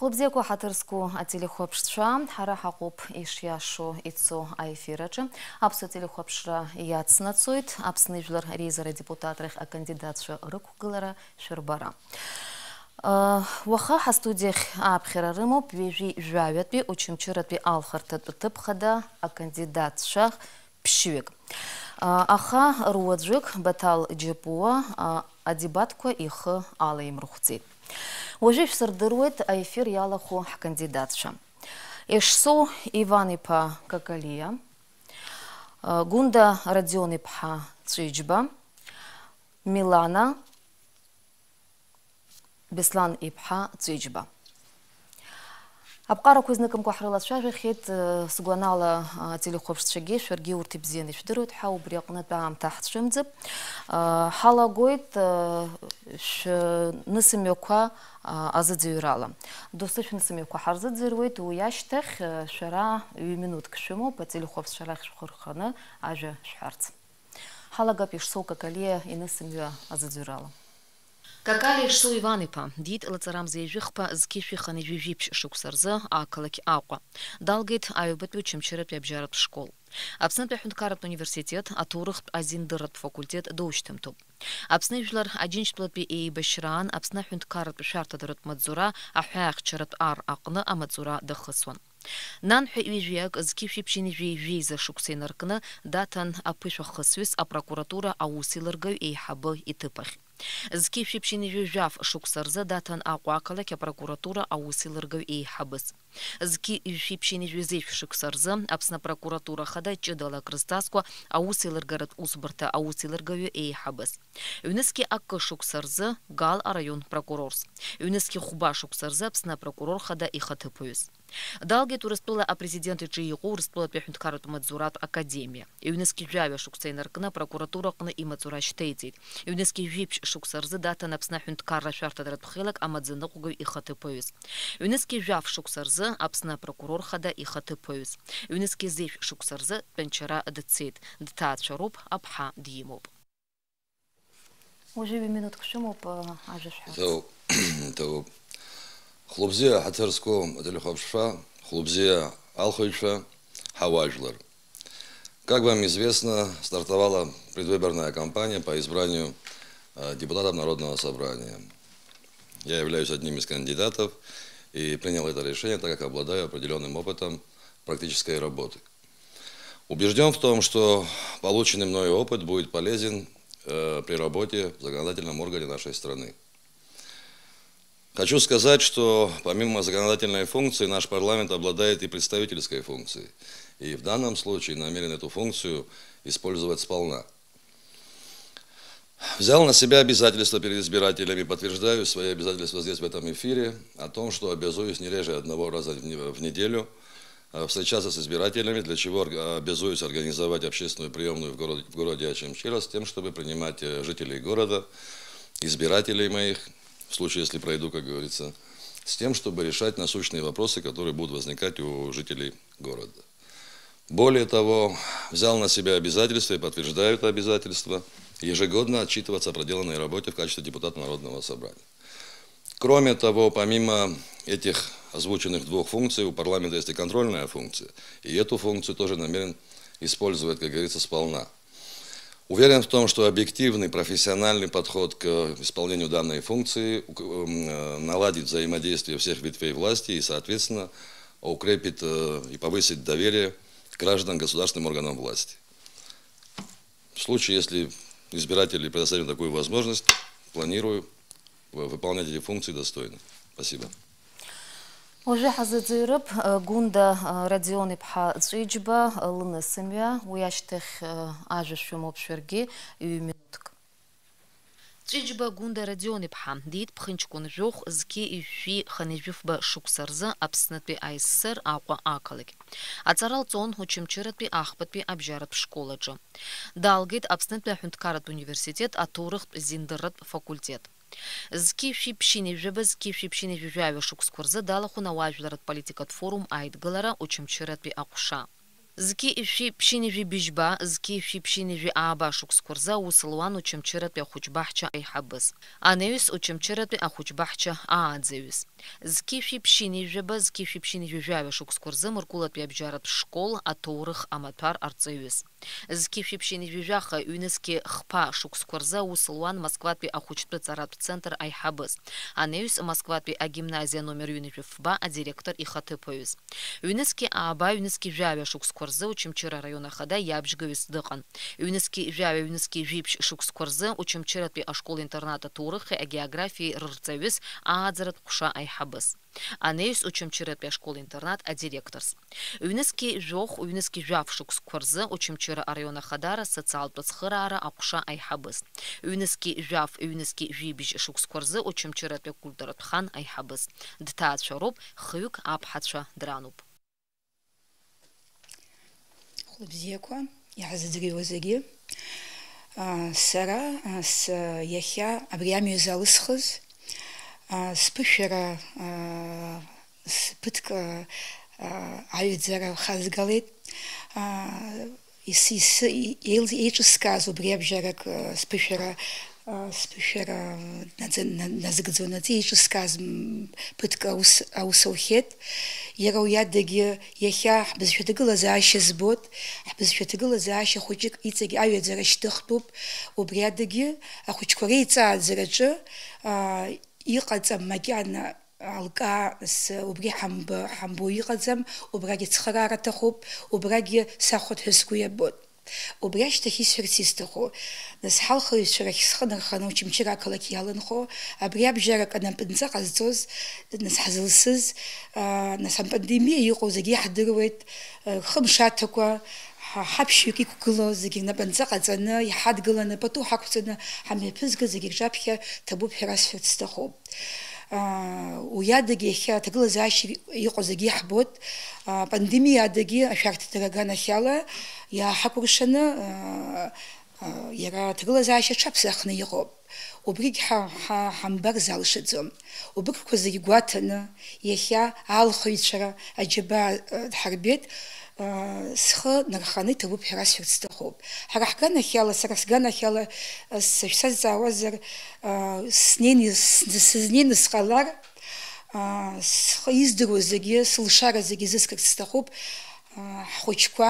Хлопзеку хатырску ателехопшша, хара хакуп ишьяшу ицо айфирачы. Апсу телехопшра яцнацует, апсныжлар рейзера депутатрых а кандидатша рыкугылара шербара. Ваха хастудиях апхерарыму пвежи жавятби, учимчиратби алхартат тыпхада а кандидатша пшивик. Аха руаджик батал джепуа адибатку их алаим рухцит. Ожив сардырует эфир ялаху кандидатша. Ишсу Иванипа Какалия, Гунда Родионипха Цвиджба, Милана Беслан Ипха Цвиджба. Абқара көзнікім қоқырылат шағы хет сұғаналы телехопшытшыге шөрге ұртепзені шүдірет хау біряқынат бағам тахт шымдіп. Хала гойт нысым өква азы дейралы. Достыш нысым өква харзы дейрует уяштық шыра 2 минут кішімі по телехопшырақ шықырқаны ажы шхарц. Хала гапиш сол какалия и нысым өква азы дейралы. Какали Ишсу Иванипа, дит лацарам заезжихпа зкиши ханежвижипш шуксарза, а калаки ауа. Далгит аюбетвю чимчерет вебжарат в школ. Абснет пехункарат университет, а турых азиндырат факультет доучтемту. Абснежлар аджинчплатби и башран, абснет пехункарат шартадарат мадзура, а хяхчарат ар акна, а мадзура дахасван. Нан хвижияк зкиши пшинежви за шуксейнаркна, датан апышахасвис, а прокуратура аусиларгаю и хабы и тыпах. Зкифши пшинежви жав шуксарза датан акуакала ке прокуратура аусиларгаю и хабыс. Зкифши пшинежви зейф шуксарза, абсна прокуратура хада чедала крыстаску аусиларгарат узбарта аусиларгаю и хабыс. Юнески акка шуксарза гал а район прокурорс. Юнески хуба шуксарза абсна прокурор хада и хатыпуюс. Далгет урыстула а президенты чиегу урыстула пехунткарат мадзурат академия. Юнески жавя шуксейнаркна прокуратура кна и мадзура штейдит. Юнески випш шуксарзы дата напсна хунткарра шартадрат пхилак а мадзыныкугу и хатыпуюс. Юнески жав шуксарзы абсна прокурор хада и хатыпуюс. Юнески зейф шуксарзы пенчара дцит. Дтаат шаруп абха диемоп. Уже 2 минутки шуму по ажишху. Хлопзия хатырску телехопшфа, хлопзия алхойшфа, хаважлар. Как вам известно, стартовала предвыборная кампания по избранию депутатов Народного собрания. Я являюсь одним из кандидатов и принял это решение, так как обладаю определенным опытом практической работы. Убежден в том, что полученный мною опыт будет полезен при работе в законодательном органе нашей страны. Хочу сказать, что помимо законодательной функции наш парламент обладает и представительской функцией. И в данном случае намерен эту функцию использовать сполна. Взял на себя обязательства перед избирателями, подтверждаю свои обязательства здесь в этом эфире о том, что обязуюсь не реже 1 раза в неделю встречаться с избирателями, для чего обязуюсь организовать общественную приемную в городе Ачимчира с тем, чтобы принимать жителей города, избирателей моих, в случае, если пройду, как говорится, с тем, чтобы решать насущные вопросы, которые будут возникать у жителей города. Более того, взял на себя обязательства и подтверждаю это обязательство ежегодно отчитываться о проделанной работе в качестве депутата Народного собрания. Кроме того, помимо этих озвученных 2 функций, у парламента есть и контрольная функция, и эту функцию тоже намерен использовать, как говорится, сполна. Уверен в том, что объективный, профессиональный подход к исполнению данной функции наладит взаимодействие всех ветвей власти и, соответственно, укрепит и повысит доверие граждан к государственным органам власти. В случае, если избиратели предоставят такую возможность, планирую выполнять эти функции достойно. Спасибо. Уже хазадзирып Гунда Родионипха Цвиджба лынысымя уяштых ажышым обшерге 2 минуток. Цвиджба Гунда Родионипха дит пхынчкун жох зки иши ханежвифба шуксарза абснатби айссер аква акалык. Ацарал цон учимчиратби ахпатби абжарат в школаджа. Далгит абснатби хунткарат университет атурых зиндырат факультет. Зкифши пшинежвеба зкифши пшинежвевя шукскурза дала хуна важларат политикат форум айдгалара учимчиратби акуша. Зки ишви пшинижи бижба, зки ишви пшинижи ааба шукскурза усылуан учимчират пе хучбахча айхабыз. Анеюс учимчират пе ахучбахча аадзеюс. Зки ишви пшинижеба, зки ишви пшинижи жаве шукскурза муркулат пе абжарат школ, атоурых аматар арцеюс. Зки ишви пшинижи жаха юнески хпа шукскурза усылуан Москват пе ахучтпе царат центр айхабыз. Анеюс Москват пе гимназия номер юнижи фба, а директор и хатыпоюс. Юнески ааба, юнески жаве шукскурза учимчира района хада ябжгавис дықан. Юнески жаве, юнески жипш шукскурза учимчират пе ашкол-интерната турых и географии рырцевис аадзарат куша айхабыз. Анеюс учимчират пе школ-интернат а директорс. Юнески жох, юнески жав шукскурза учимчира района хадара социал-пацхырара акуша айхабыз. Юнески жав, юнески жибиш шукскурза учимчират пе культурат хан айхабыз. Дтаат шароп хюк абхатша дрануп. Хлебзеква, я задрева заги. Сара с яхя абриамию залысхыз. Спышера спытка аюдзара хазгалет. Ейчу сказу бребжарак спышера назгдзонати ейчу сказ пытка аусалхет. Ярау яддаги яхя хбызшватыгыла зааща збот, хбызшватыгыла зааща хучик ицаги аюдзара штыхтуп, убряддаги ахучкваре ицаадзараджы иҟаҵам макьана алка убри ҳамбо иҟаӡам, убрагьы цхыраара аҭахуп, убрагьы сахәа ҳәызқәа иабот. Убри ашьҭахь исҳәарц исҭаху, нас ҳалхаҩцәа рахь схы нарханы Очамчыра ақалақь иаланхо, абри абжьарак анапынҵа ҟазҵоз, нас ҳазылсыз, нас апандемиа иҟоу зегьы иаҳдыруеит, хымшаҭақәа ҳаԥшьҩык иқәгыло зегьы рнапынҵа ҟаҵаны, иҳадгыланы, пату ҳақәҵаны ҳамҩаԥызга зегьы рҿаԥхьа ҭабуп ҳәа расҳәарц сҭахуп. Уиадаги иахьа аҭагылазаашьа иҟоу зегьы иаҳбот, апандемиадаги ашәарҭадара аганахьала иааҳакәыршаны иара аҭагылазаашьа ҽаԥсахны иҟоуп. Убригь ҳамбар залшаӡом. Убригьқәа зегьы гәаҭаны иахьа алхаҩцәара аџьабаа дҳарбеит, схы нарханы иҭабуп ҳәа расҳәарц сҭахуп. Ҳара ҳганахьала, сара сганахьала шәсазҵаауазар, сызнеины сҟалар, схы издыруа зегьы, сылшара зегьы зыскырц сҭахуп, ҳхәыҷқәа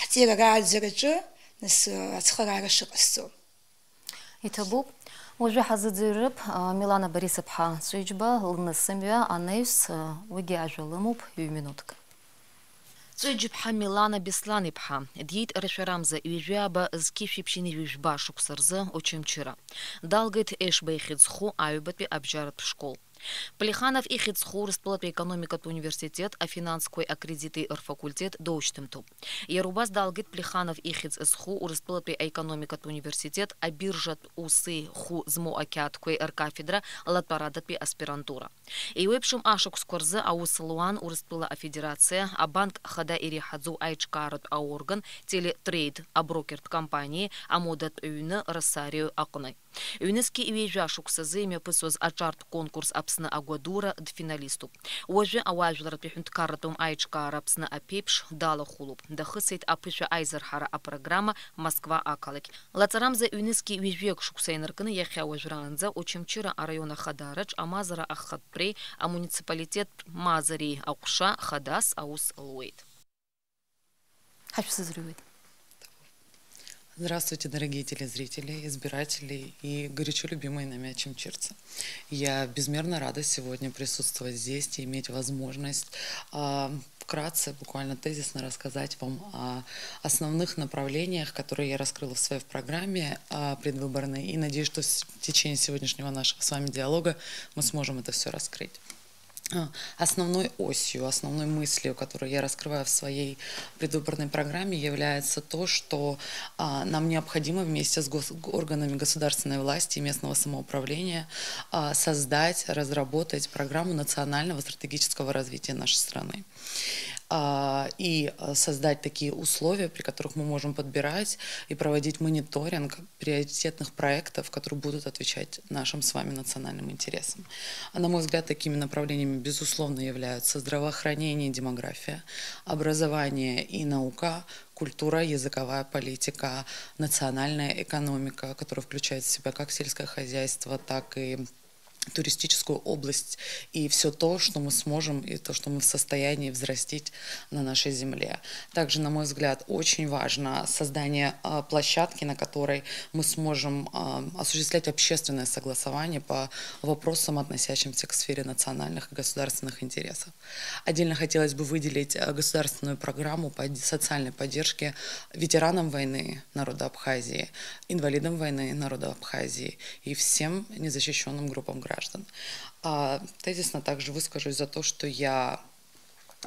ҳҵера рааӡараҿы нас ацхыраара шыҟасҵо. Иҭабуп. Уажәы ҳазыӡырҩып Милана Борисовна Цәыџьба лнысымҩа анаҩс уигьы ажәа лымоуп 2 минутк. Цәыџьыԥҳа Милана Беслан-иԥҳа диит рашәарамза ҩажәаба зқьышәиԥшьини ҩажәба шықәса рзы Очамчыра. Далгеит Ешба ихьыӡху аҩбатәи абжьаратә школ. Плеханов ихьыӡху Урыстәылатәи економикатә университет афинансқәеи акредити рфакультет доушьҭымҭоуп. Иара убас далгеит Плеханов ихьыӡ зху Урыстәылатәи аекономикатә университет абиржатә уси хәы змоу ақьаадқәеи ркафедра латәарадатәи аспирантура. Еиуеиԥшым ашықәсқәа рзы аус луан Урыстәыла афедерациа, абанк хада иреиҳаӡоу аиҿкааратә аорган, телетрейд аброкертә компаниеи, амодатә ҩны Росарио аҟны. Ҩнызқьи ҩажәа шықәсазы имҩаԥысуаз аҿартә конкурс Аԥсны агәадура дфиналиступ. Уажәы ауаажәларатәи ҳәынҭқарратәым аиҿкаара Аԥсны аԥеиԥш далахәылоуп. Дахысит аԥышәа аизарҳара апрограмма Москва ақалақь. Лаҵарамза ҩнызқьи ҩажәиак шықәса инаркны иахьа уажәраанӡа Очамчыра араион ахадараҿ амазара ахатәреи амуниципалитет мазареи аҟәша хадас аус луеит. Ҳашәсызрыҩуеит. Здравствуйте, дорогие телезрители, избиратели и горячо любимые нами очамчирцы. Я безмерно рада сегодня присутствовать здесь и иметь возможность вкратце, буквально тезисно рассказать вам о основных направлениях, которые я раскрыла в своей программе предвыборной. И надеюсь, что в течение сегодняшнего нашего с вами диалога мы сможем это все раскрыть. Основной осью, основной мыслью, которую я раскрываю в своей предвыборной программе, является то, что нам необходимо вместе с органами государственной власти и местного самоуправления создать, разработать программу национального стратегического развития нашей страны. и создать такие условия, при которых мы можем подбирать и проводить мониторинг приоритетных проектов, которые будут отвечать нашим с вами национальным интересам. На мой взгляд, такими направлениями, безусловно, являются здравоохранение и демография, образование и наука, культура, языковая политика, национальная экономика, которая включает в себя как сельское хозяйство, так и туристическую область и все то, что мы сможем, и то, что мы в состоянии взрастить на нашей земле. Также, на мой взгляд, очень важно создание площадки, на которой мы сможем осуществлять общественное согласование по вопросам, относящимся к сфере национальных и государственных интересов. Отдельно хотелось бы выделить государственную программу по социальной поддержке ветеранам войны народа Абхазии, инвалидам войны народа Абхазии и всем незащищенным группам граждан. Тезисно также выскажусь за то, что я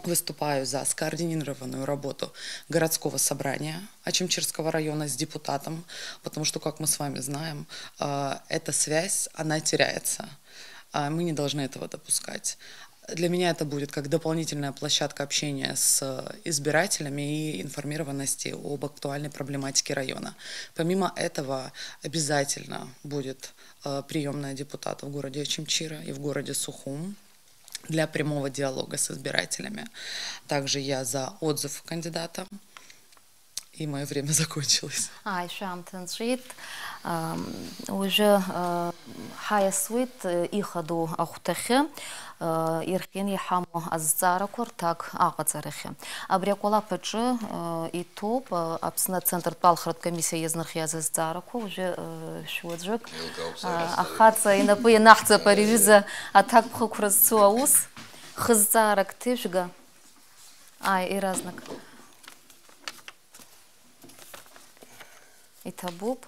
выступаю за скоординированную работу городского собрания Ачимчирского района с депутатом, потому что, как мы с вами знаем, эта связь, она теряется. Мы не должны этого допускать. Для меня это будет как дополнительная площадка общения с избирателями и информированности об актуальной проблематике района. Помимо этого, обязательно будет приемная депутата в городе Ачимчира и в городе Сухум для прямого диалога с избирателями. Также я за отзыв кандидата. И мое время закончилось. Еще амтенжит уже хайсвит иходу ахутахе ирхен яхамо аззаракур так агацарахе. Абрякола пече и топ абсна центр палхрат комиссия езных языззараку уже шводжик ахаца и напые нахца паривиза атак пхукрызцуаус хыззарак тижга и разнак. И табуб.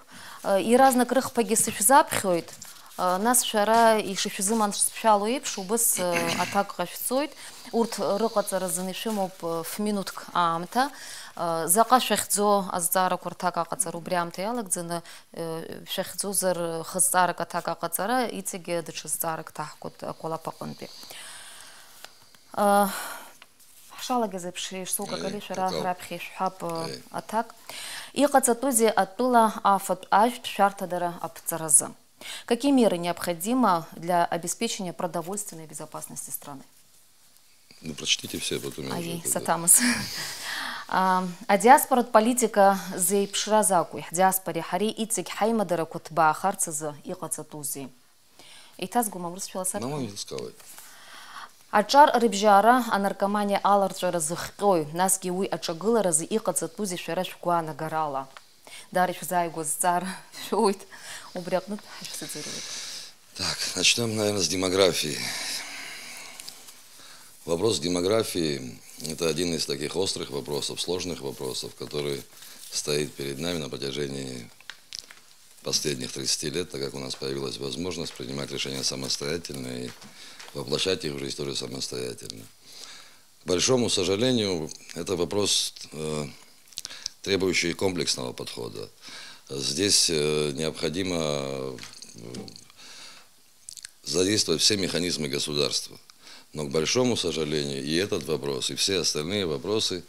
И разных крых погисыш запхёйт. Нас вчера и шифизыман специалуев, чтобы с атак гашцойт. Урт рыкаться разынышим в минутк амта. Закашехзо аззара куртака кацару брямте ялакзына шехзо зер хыззара катака кацара и цеге дычыззара ктахкут колапаконби. Шала гезепши сука галишера рабхиш хаб атак. И кацатузи атула афат ажт шартадара апцараза. Какие меры необходимы для обеспечения продовольственной безопасности страны? Ну, прочтите все, потом я уже... Сатамас. А диаспора политика зейпшразакуй. Диаспоре хари ицик хаймадара кутба харцаза и кацатузи. И тазгу мамрус философия. Ну, не сказать. Ачар рыбжара, а наркомания аларджара зыхкой, нас гиуи ачагыла разы и кацатузи шераш куана гарала. Дариш зайгу зар шуит. Убрякнут, так, начнем, наверное, с демографии. Вопрос демографии – это один из таких острых вопросов, сложных вопросов, который стоит перед нами на протяжении последних 30 лет, так как у нас появилась возможность принимать решения самостоятельно и воплощать их в жизнь тоже самостоятельно. К большому сожалению, это вопрос, требующий комплексного подхода. Здесь необходимо задействовать все механизмы государства. Но, к большому сожалению, и этот вопрос, и все остальные вопросы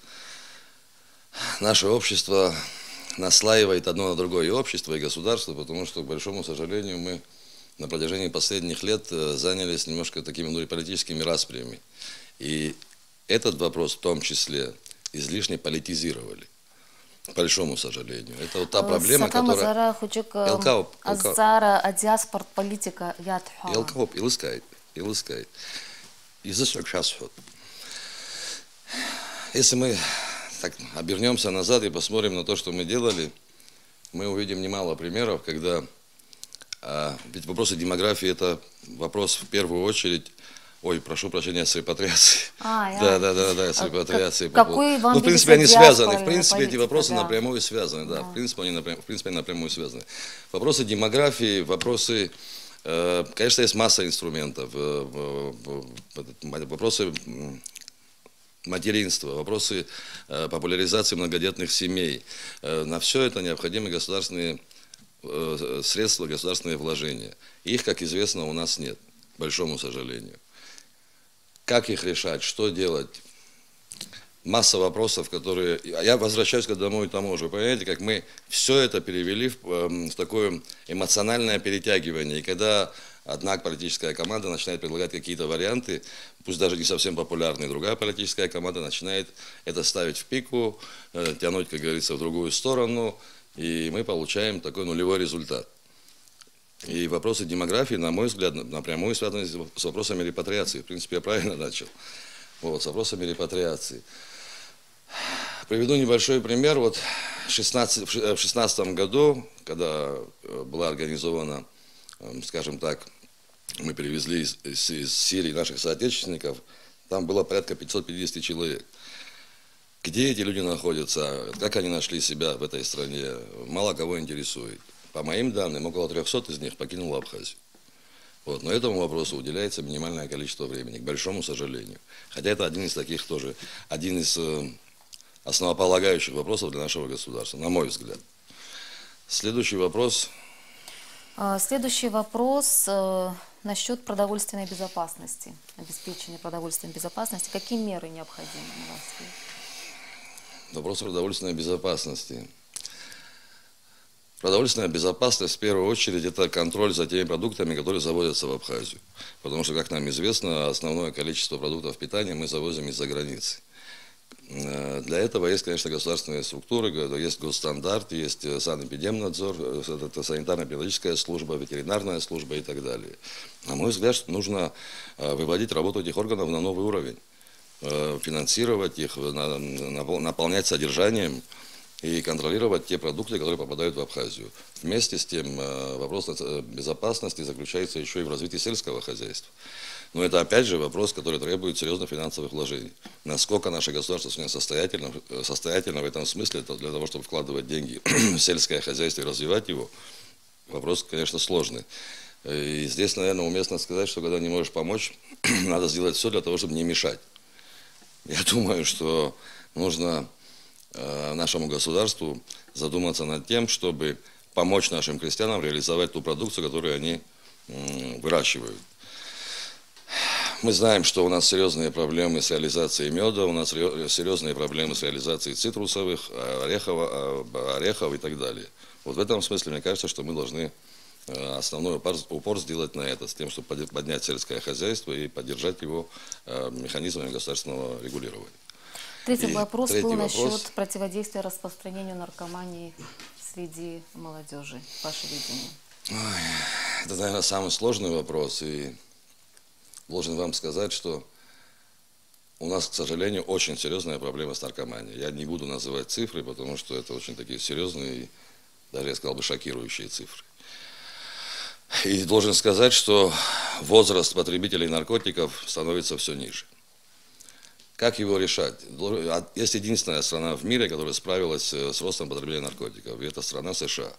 наше общество наслаивает одно на другое, и общество, и государство, потому что, к большому сожалению, мы на протяжении последних лет занялись немножко такими политическими распрями. И этот вопрос в том числе излишне политизировали. К большому сожалению. Это вот та проблема, которая... диаспорт политика илыскает. Если мы так обернемся назад и посмотрим на то, что мы делали, мы увидим немало примеров, когда... ведь вопросы демографии – это вопрос в первую очередь... Ой, прошу прощения, с репатриацией. Да, с репатриацией. Ну, в принципе, они связаны. В принципе, эти вопросы напрямую связаны. Да, в принципе, они напрямую связаны. Вопросы демографии, вопросы... Конечно, есть масса инструментов. Вопросы материнства, вопросы популяризации многодетных семей. На все это необходимы государственные средства, государственные вложения. Их, как известно, у нас нет, к большому сожалению. Как их решать, что делать? масса вопросов, которые... Я возвращаюсь к одному и тому же. Вы понимаете, как мы все это перевели в такое эмоциональное перетягивание. И когда одна политическая команда начинает предлагать какие-то варианты, пусть даже не совсем популярные, другая политическая команда начинает это ставить в пику, тянуть, как говорится, в другую сторону, и мы получаем такой нулевой результат. И вопросы демографии, на мой взгляд, напрямую связаны с вопросами репатриации. В принципе, я правильно начал. Вот, с вопросами репатриации. Приведу небольшой пример. Вот в 2016 году, когда была организована, скажем так, мы привезли из Сирии наших соотечественников, там было порядка 550 человек. Где эти люди находятся, как они нашли себя в этой стране, мало кого интересует. По моим данным, около 300 из них покинуло Абхазию. Вот. Но этому вопросу уделяется минимальное количество времени, к большому сожалению. Хотя это один из таких тоже, один из основополагающих вопросов для нашего государства, на мой взгляд. Следующий вопрос. Следующий вопрос насчет продовольственной безопасности, обеспечения продовольственной безопасности. Какие меры необходимы на ваш взгляд? Вопрос продовольственной безопасности. Продовольственная безопасность, в первую очередь, это контроль за теми продуктами, которые завозятся в Абхазию. Потому что, как нам известно, основное количество продуктов питания мы завозим из-за границы. Для этого есть, конечно, государственные структуры, есть госстандарт, есть санэпидемнадзор, это санитарно-биологическая служба, ветеринарная служба и так далее. На мой взгляд, нужно выводить работу этих органов на новый уровень, финансировать их, наполнять содержанием и контролировать те продукты, которые попадают в Абхазию. Вместе с тем, вопрос безопасности заключается еще и в развитии сельского хозяйства. Но это, опять же, вопрос, который требует серьезных финансовых вложений. Насколько наше государство сегодня состоятельно в этом смысле, это для того, чтобы вкладывать деньги в сельское хозяйство и развивать его, вопрос, конечно, сложный. И здесь, наверное, уместно сказать, что когда не можешь помочь, надо сделать все для того, чтобы не мешать. Я думаю, что нужно нашему государству задуматься над тем, чтобы помочь нашим крестьянам реализовать ту продукцию, которую они выращивают. Мы знаем, что у нас серьезные проблемы с реализацией меда, у нас серьезные проблемы с реализацией цитрусовых, орехов и так далее. Вот в этом смысле, мне кажется, что мы должны основной упор сделать на это, с тем, чтобы поднять сельское хозяйство и поддержать его механизмами государственного регулирования. Третий вопрос был насчет противодействия распространению наркомании среди молодежи. Ваше видение? Это, наверное, самый сложный вопрос. И должен вам сказать, что у нас, к сожалению, очень серьезная проблема с наркоманией. Я не буду называть цифры, потому что это очень такие серьезные, даже я сказал бы, шокирующие цифры. И должен сказать, что возраст потребителей наркотиков становится все ниже. Как его решать? Есть единственная страна в мире, которая справилась с ростом потребления наркотиков, и это страна США.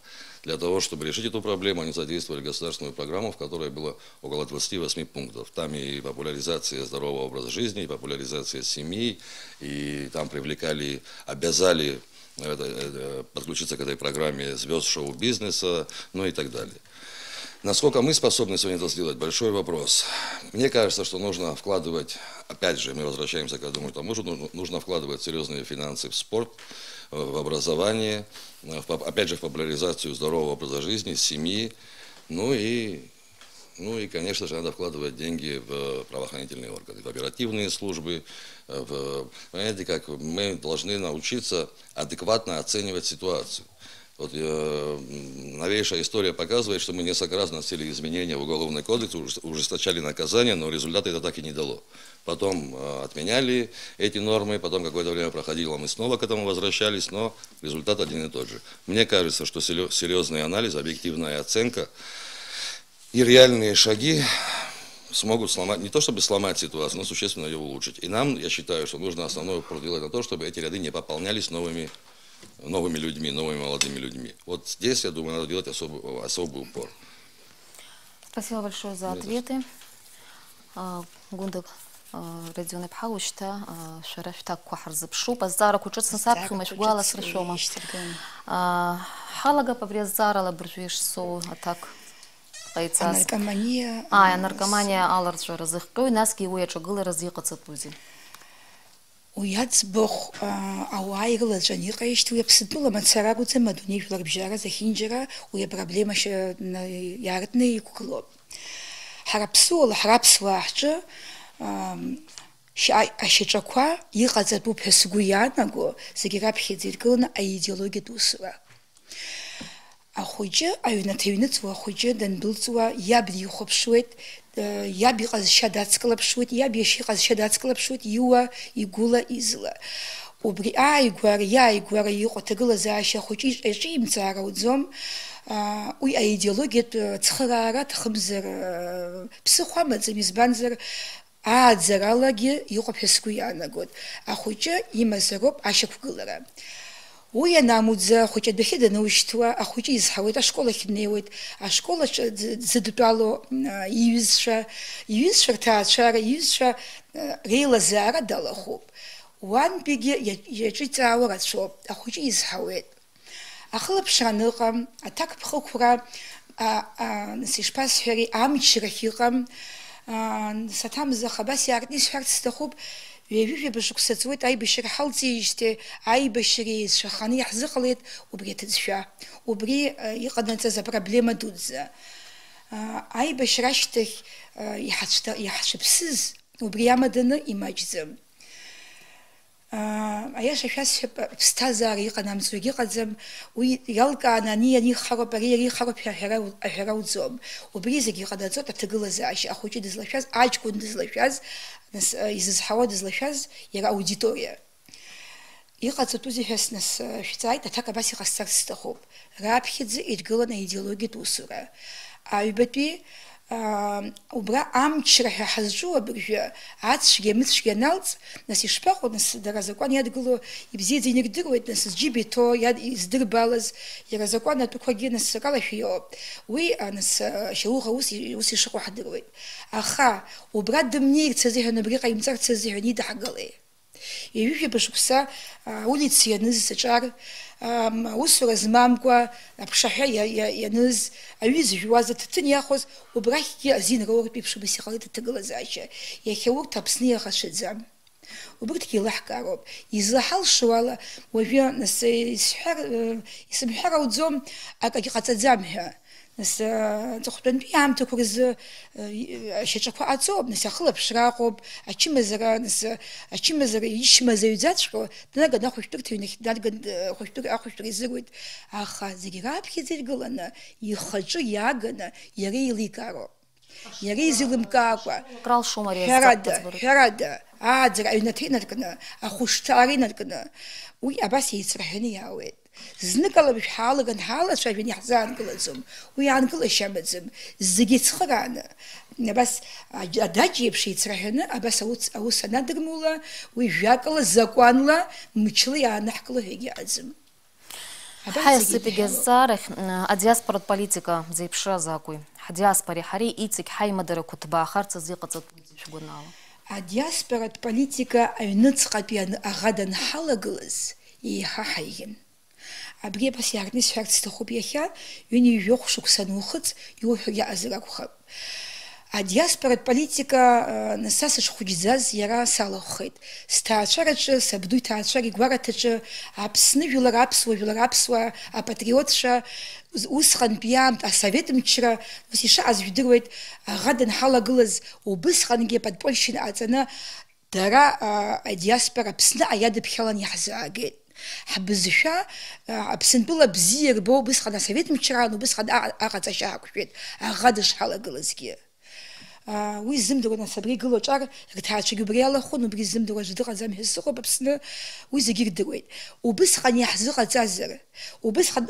Для того, чтобы решить эту проблему, они задействовали государственную программу, в которой было около 28 пунктов. Там и популяризация здорового образа жизни, и популяризация семьи, и там привлекали, обязали подключиться к этой программе звезд шоу-бизнеса, ну и так далее. Насколько мы способны сегодня это сделать, большой вопрос. Мне кажется, что нужно вкладывать, опять же, мы возвращаемся к одному и тому же, нужно вкладывать серьезные финансы в спорт, в образование, опять же, в популяризацию здорового образа жизни, семьи, ну и, конечно же, надо вкладывать деньги в правоохранительные органы, в оперативные службы. Понимаете, как мы должны научиться адекватно оценивать ситуацию. Вот новейшая история показывает, что мы несколько раз вносили изменения в Уголовный кодекс, ужесточали наказания, но результаты это так и не дало. Потом отменяли эти нормы, потом какое-то время проходило, мы снова к этому возвращались, но результат один и тот же. Мне кажется, что серьезный анализ, объективная оценка и реальные шаги смогут сломать, не то чтобы сломать ситуацию, но существенно ее улучшить. И нам, я считаю, что нужно основной упор делать на то, чтобы эти ряды не пополнялись новыми людьми, новыми молодыми людьми. Вот здесь, я думаю, надо делать особый упор. Спасибо большое за ответы. Гундак Родион Ипхаушта, Шарафта Кухарзапшу, Базара Кучуцин Сапху, Машгуала Сришома. Халага Паврезарала Бржвиш Со, Атак. Наркомания. Наркомания Аларджа Разыхкой, Наски Уячагылы Разъехаться Тузи. Уиаӡбахә ауаа ирылаҵәан иҟаишьҭи уи Аԥсынтәыла мацара акәӡам адунеи жәларбжьара зехьынџьара уи апроблема иаартны иқәгылоуп. Ҳара аԥсуала, ҳара аԥсуаа ҳҿы ашьаҿақәа иҟаҵатәуп ҳәа сгәы иаанаго зегьы раԥхьаӡа иргыланы аидеологиатә усура. Ахәыҷы, аҩнаҭа иҩныҵуа ахәыҷы дандәылҵуа иаб дихәаԥшуеит, иаб иҟазшьа дацклаԥшуеит, иаб иашьа иҟазшьа дацклаԥшуеит, иуа, игәыла, изла. Убри иааигәара иҟоу аҭагылазаашьа ахәыҷы иҿимҵаар ауӡом, уи аидеологиатә цхыраара аҭахымзар ԥсыхәа амаӡам, избанзар ааӡаралагьы иҟоуп ҳәа сгәы иаанагоит. Ахәыҷы имазароуп ашьақәгылара. Уи анамуӡа ахәыҷы адәахьы данушьҭуа, ахәыҷы изҳауеит, ашкол ахь днеиуеит, ашкол аҿы дзыдтәало иҩызцәа рҭаацәара, иҩызцәа реилазаара далахуп. Уантәигьы иаҿиҵаауа рацәоуп, ахәыҷы изҳауеит. Ахылаԥшра аныҟам, аҭакԥхықәра ишԥасҳәари, амчрахь иҟам, саҭамзах абас иаартны исҳәарц сҭахуп, ҩажәижәаба шықәса ҵуеит аибашьра ҳалҵижьҭеи, аибашьра еицәаханы иаҳзыҟалеит убри аҭыӡшәа, убри иҟанаҵаз апроблема дуӡӡа. Аибашьра ашьҭахь иҳацәыԥсыз убри амаданы имаҷӡам. Аиаша шәасҳәап, ԥсҭазаара иҟанамҵо егьыҟаӡам, уи иалкааны ани ихароуп, ари ихароуп ҳәа аҳәара уӡом. Убри зегьы иҟанаҵоит аҭагылазаашьа, ахәыҷы дызлашәаз, аҷкәын дызлашәаз, изызҳауа дызлашәаз иара аудиториа. Иҟаҵатәузеи ҳәа шәҵааит, аҭак абас иҟасҵарц сҭахуп. Раԥхьаӡа иргылан аидеологиатә усура. Аҩбатәи убра амчра ҳәа ҳазҿу абыржәы, ацәгьа амыцәгьа аналҵ, нас ишԥаҟоу, нас дара азакәан иадгыло ибзиаӡа инырдыруеит, нас зџьыба иҭоу издырбалаз, иара азакәан атәқәагьы нас акалашәа иоуп. Уи нас Шьауӷа ус ишыҟоу ҳадыруеит. Аха убра дымнеирц азыҳәан, убри ҟаимҵарц азыҳәан идҳагалеи. Ҩажәижәаба шықәса улица ианыз аҿар, усура змамкәа, аԥшаҳәа ианыз, аҩы зжәуаз, аҭаҭын иахоз, убрахьгьы азин роуртә еиԥш убас иҟалеит аҭагылазаашьа. Иахьа урҭ Аԥсны иахашәаӡам. Убырҭгьы еилаҳкаароуп. Излаҳалшо ала, уажәы исымҳәар ауӡом, акагьы ҟаҵаӡам ҳәа. Нас аҵыхәтәантәи аамҭақәа рзы ашьаҿақәа ҟаҵоуп, нас ахылаԥшра аҟоуп, ачымазара ичмазаҩӡаҵәҟьо, днаган ахәышәтәырҭа ҩнахь днаган ахәышәтәыра изыруеит. Аха зегьы раԥхьаӡа иргыланы, ихаҿы иааганы, иара еиликаароуп. Иара изеилымкаакәа, ҳәарада, ааӡара аҩнаҭа инаркны, ахәышҭаара инаркны, уи абас еицраҳәаны иаауеит. Зныкала шәҳаалаган ҳаалацәажәан иаҳзаангылаӡом, уи аангылашьа амаӡам, зегьы цхырааны. Абас адаҷ еиԥш еицраҳәаны, абас аус анадырмула, уи жәакала, закәанла, мчыла иаанаҳкыло ҳәа егьыҟаӡам. Ҳаиасыпигьы азҵаарахь, адиаспоратә политика зеиԥшраз акәи? Ҳдиаспореи ҳареи иҵегь ҳаимадарақәа ҭбаахарц азы иҟаҵатәузеи шәгәанала? Адиаспоратә политика аҩныҵҟатәи аӷа данҳалагылаз еиҳа ҳаиӷьын. Абри абас иаартны исҳәарц сҭахуп иахьа, ҩынҩажәохә шықәса анухыҵ, иуҳәо иаҟазар акәхап. Адиаспоратә политика са сышхәыҷӡаз иара салахәхеит. Сҭаацәараҿы, сабду иҭаацәара игәараҭаҿы, Аԥсны жәлар аԥсуа, апатриотцәа, усҟантәи аамҭа, асовет мчра, ус ишаҟаз жәдыруеит, аӷа данҳалагылаз, убысҟангьы аподпольщина ҟаҵаны, дара адиаспора Аԥсны аиадыԥхьалан иаҳзаагеит. Ҳбызшәа Аԥсынтәыла бзиа рбо убысҟан асовет мчраан, убысҟан аҟаҵашьа ҳақәшәеит, аӷа дышҳалагылазгьы. Уи ззымдыруа нас абри игылоу аҿар рҭаацәагьы убри алахон, убри ззымдыруа аӡәы дыҟаӡам ҳәа сыҟоуп Аԥсны, уи зегьы ирдыруеит. Убысҟан иаҳзыҟаҵазар, убысҟан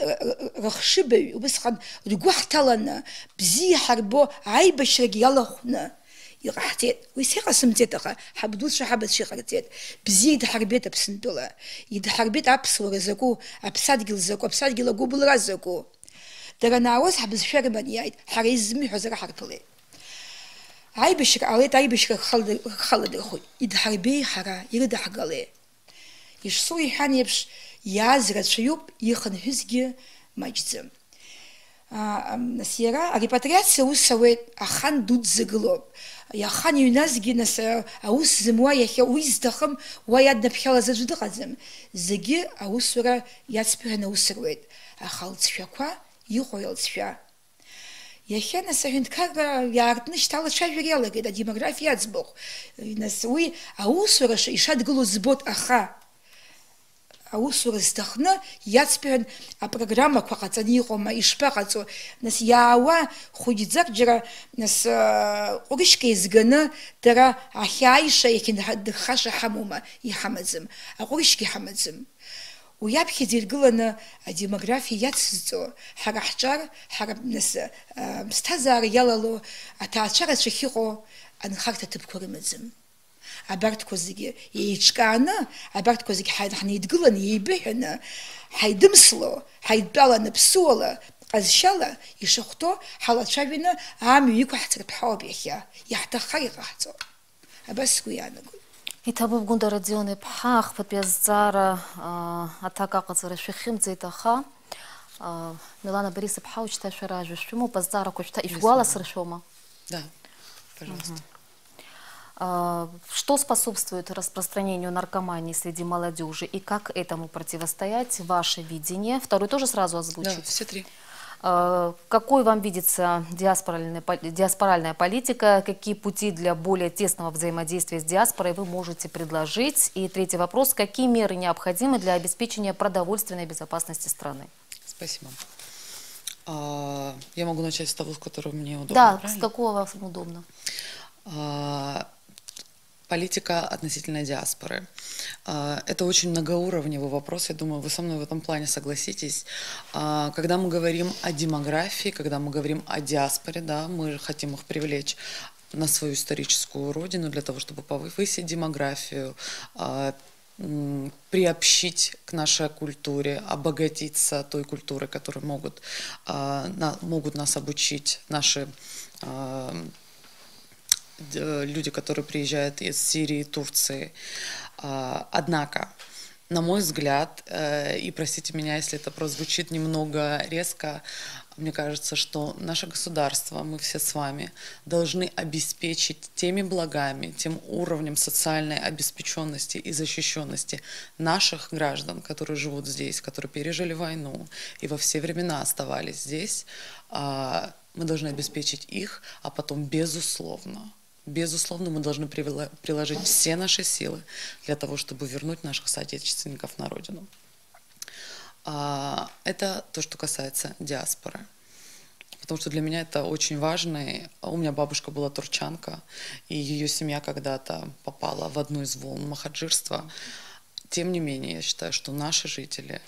рыхшыбаҩ, убысҟан ргәы ҳҭаланы, бзиа ҳарбо аибашьрагьы иалахәны иҟаҳҵеит. Уи сиҟасымҵеит, аха ҳабдуцәа ҳабацәа иҟарҵеит. Бзиа идҳарбеит Аԥсынтәыла, идҳарбеит аԥсуара закәу, аԥсадгьыл закәу, аԥсадгьыл агәыбылра закәу. Дара наауаз ҳбызшәа рыман иааит, ҳара иззымҳәоз ара ҳарԥылеит. Аибашьра ҟалеит, аибашьра халадырхоит. Идҳарбеи ҳара, ирыдаҳгалеи. Ишсоу иҳәан еиԥш, иааз рацәаҩуп, ихынҳәызгьы маҷӡам. Насьера, репатриация усавет ахан дуд заглоб. Яхан юназги нас аус зимуа яхя уиздахам уаяд напхяла задждахазм. Заги аусура яцпирана усрует. Ахал цфяква юхойл цфя. Яхя нас ахинткага яртны штала шавирела, геда демография ацбох. Нас уи аусура ишад глу збот аха. Аусура здахна яцпиран программа квакацани хома ишпакацо нас ява худизак джера нас огишке изгана тара ахяиша якин хаша хамума ихамазм огишке хамазм ويابكي ديرقلنا ديموغرافيا ياتسزو حرا حجار حرا ناس مستهزار يلالو اتاچرا شخيقو ان خاكتا تبكورمزم عبرت كوزيجي يشكانا عبرت كوزيجي حني يدقلن يبهنا حيدمسلو حيدبالنا بسولا ازشالا يشختو حالا شابينا عام يكو حتى بحوبيخيا يحتى خيغاتو بس كويانا Итабуб гунда радионы пхах подпязара атака кацара швихим цейтаха Милана Бориса пхауч та шаражу швиму пазара кочта ишгуала срышома. Да, пожалуйста. Что способствует распространению наркомании среди молодежи и как этому противостоять? Ваше видение. Второй тоже сразу озвучить. Да, все три. Какой вам видится диаспоральная политика? Какие пути для более тесного взаимодействия с диаспорой вы можете предложить? И третий вопрос. Какие меры необходимы для обеспечения продовольственной безопасности страны? Спасибо. Я могу начать с того, с которого мне удобно. Да, правильно? с какого вам удобно? Политика относительно диаспоры. Это очень многоуровневый вопрос, я думаю, вы со мной в этом плане согласитесь. Когда мы говорим о демографии, когда мы говорим о диаспоре, да, мы хотим их привлечь на свою историческую родину для того, чтобы повысить демографию, приобщить к нашей культуре, обогатиться той культурой, которой могут нас обучить наши люди, которые приезжают из Сирии, Турции. Однако, на мой взгляд, и простите меня, если это прозвучит немного резко, мне кажется, что наше государство, мы все с вами, должны обеспечить теми благами, тем уровнем социальной обеспеченности и защищенности наших граждан, которые живут здесь, которые пережили войну и во все времена оставались здесь. Мы должны обеспечить их, а потом безусловно, мы должны приложить все наши силы для того, чтобы вернуть наших соотечественников на родину. Это то, что касается диаспоры. Потому что для меня это очень важно. У меня бабушка была турчанка, и ее семья когда-то попала в одну из волн махаджирства. Тем не менее, я считаю, что наши жители,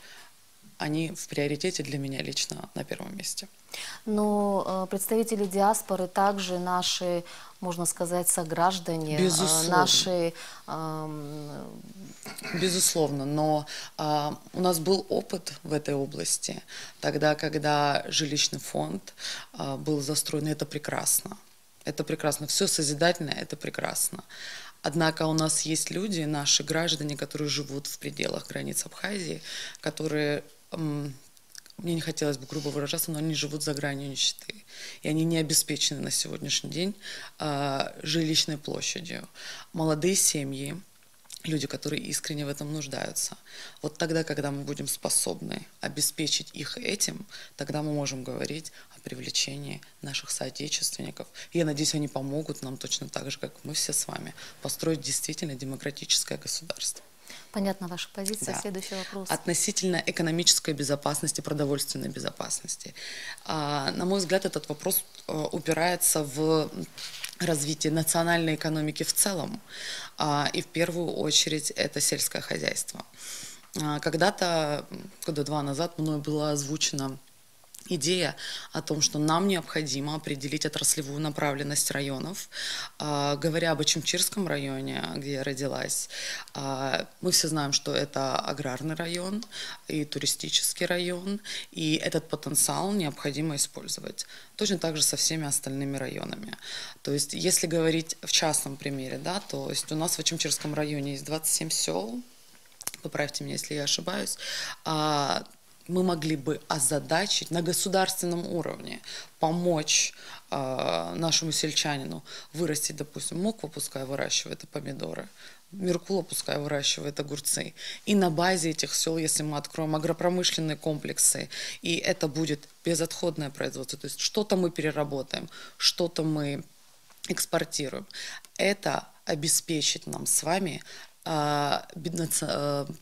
они в приоритете для меня лично на первом месте. Но представители диаспоры также наши, можно сказать, сограждане, наши... Безусловно, но у нас был опыт в этой области, тогда, когда жилищный фонд был застроен, и это прекрасно. Это прекрасно. Все созидательное, это прекрасно. Однако у нас есть люди, наши граждане, которые живут в пределах границ Абхазии, которые... Мне не хотелось бы грубо выражаться, но они живут за гранью нищеты. И они не обеспечены на сегодняшний день жилищной площадью. Молодые семьи, люди, которые искренне в этом нуждаются. Вот тогда, когда мы будем способны обеспечить их этим, тогда мы можем говорить о привлечении наших соотечественников. И я надеюсь, они помогут нам точно так же, как мы все с вами, построить действительно демократическое государство. Понятна ваша позиция. Да. Следующий вопрос. Относительно экономической безопасности, продовольственной безопасности. На мой взгляд, этот вопрос упирается в развитие национальной экономики в целом. И в первую очередь это сельское хозяйство. Когда-то, года 2 назад, мной была озвучена идея о том, что нам необходимо определить отраслевую направленность районов. Говоря об Очимчирском районе, где я родилась, мы все знаем, что это аграрный район и туристический район, и этот потенциал необходимо использовать. Точно так же со всеми остальными районами. То есть, если говорить в частном примере, да, то есть у нас в Очимчирском районе есть 27 сел, поправьте меня, если я ошибаюсь, мы могли бы озадачить на государственном уровне, помочь нашему сельчанину вырастить, допустим, мокву, пускай выращивает помидоры, Меркула пускай выращивает огурцы. И на базе этих сел, если мы откроем агропромышленные комплексы, и это будет безотходное производство, то есть что-то мы переработаем, что-то мы экспортируем, это обеспечит нам с вами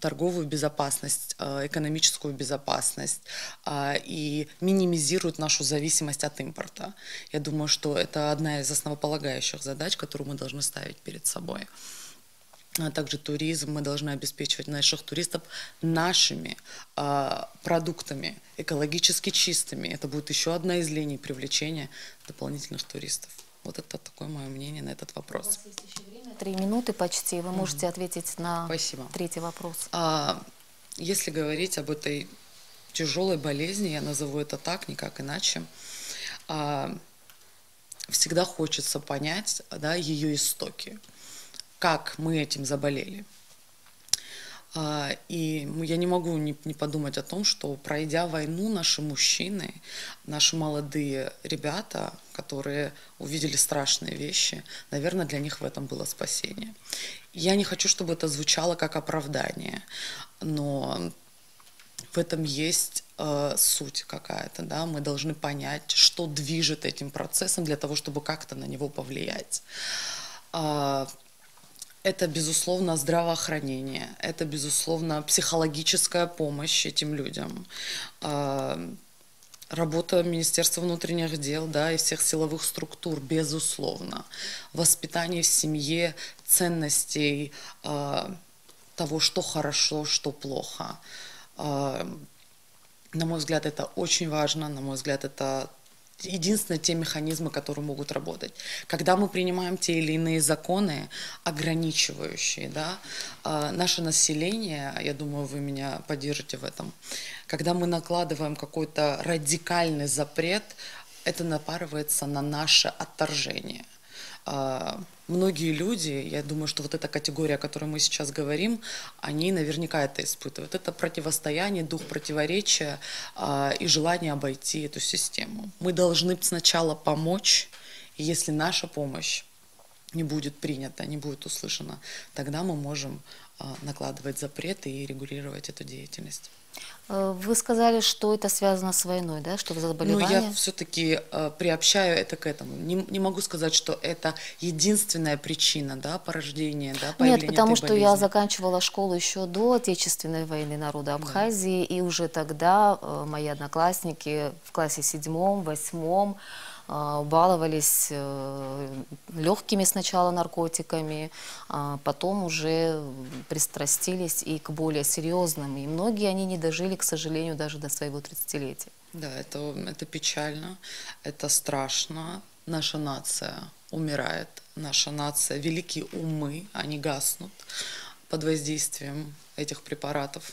торговую безопасность, экономическую безопасность и минимизирует нашу зависимость от импорта. Я думаю, что это одна из основополагающих задач, которую мы должны ставить перед собой. А также туризм, мы должны обеспечивать наших туристов нашими продуктами, экологически чистыми. Это будет еще одна из линий привлечения дополнительных туристов. Вот это такое мое мнение на этот вопрос. У вас есть еще время, 3 минуты почти. Вы можете ответить на третий вопрос. Если говорить об этой тяжелой болезни, я назову это так, никак иначе, всегда хочется понять, да, ее истоки, как мы этим заболели. И я не могу не подумать о том, что, пройдя войну, наши мужчины, наши молодые ребята, которые увидели страшные вещи, наверное, для них в этом было спасение. Я не хочу, чтобы это звучало как оправдание, но в этом есть суть какая-то, да? Мы должны понять, что движет этим процессом для того, чтобы как-то на него повлиять. Это, безусловно, здравоохранение, это, безусловно, психологическая помощь этим людям, работа Министерства внутренних дел, да, и всех силовых структур, безусловно, воспитание в семье ценностей того, что хорошо, что плохо. На мой взгляд, это очень важно, на мой взгляд, это единственные те механизмы, которые могут работать. Когда мы принимаем те или иные законы, ограничивающие, да, наше население, я думаю, вы меня поддержите в этом, когда мы накладываем какой-то радикальный запрет, это напарывается на наше отторжение. Многие люди, я думаю, что вот эта категория, о которой мы сейчас говорим, они наверняка это испытывают. Это противостояние, дух противоречия и желание обойти эту систему. Мы должны сначала помочь, и если наша помощь не будет принята, не будет услышана, тогда мы можем накладывать запреты и регулировать эту деятельность. Вы сказали, что это связано с войной, да, что заболевание? Ну, я все-таки приобщаю это к этому. Не могу сказать, что это единственная причина, да, порождения, да, появления Нет, потому этой что болезни. я заканчивала школу еще до Отечественной войны народа Абхазии, и уже тогда мои одноклассники в классе 7-8 баловались легкими сначала наркотиками, потом уже пристрастились и к более серьезным. И многие они не дожили, к сожалению, даже до своего 30-летия. Да, это печально, это страшно. Наша нация умирает, наша нация, великие умы, они гаснут под воздействием этих препаратов.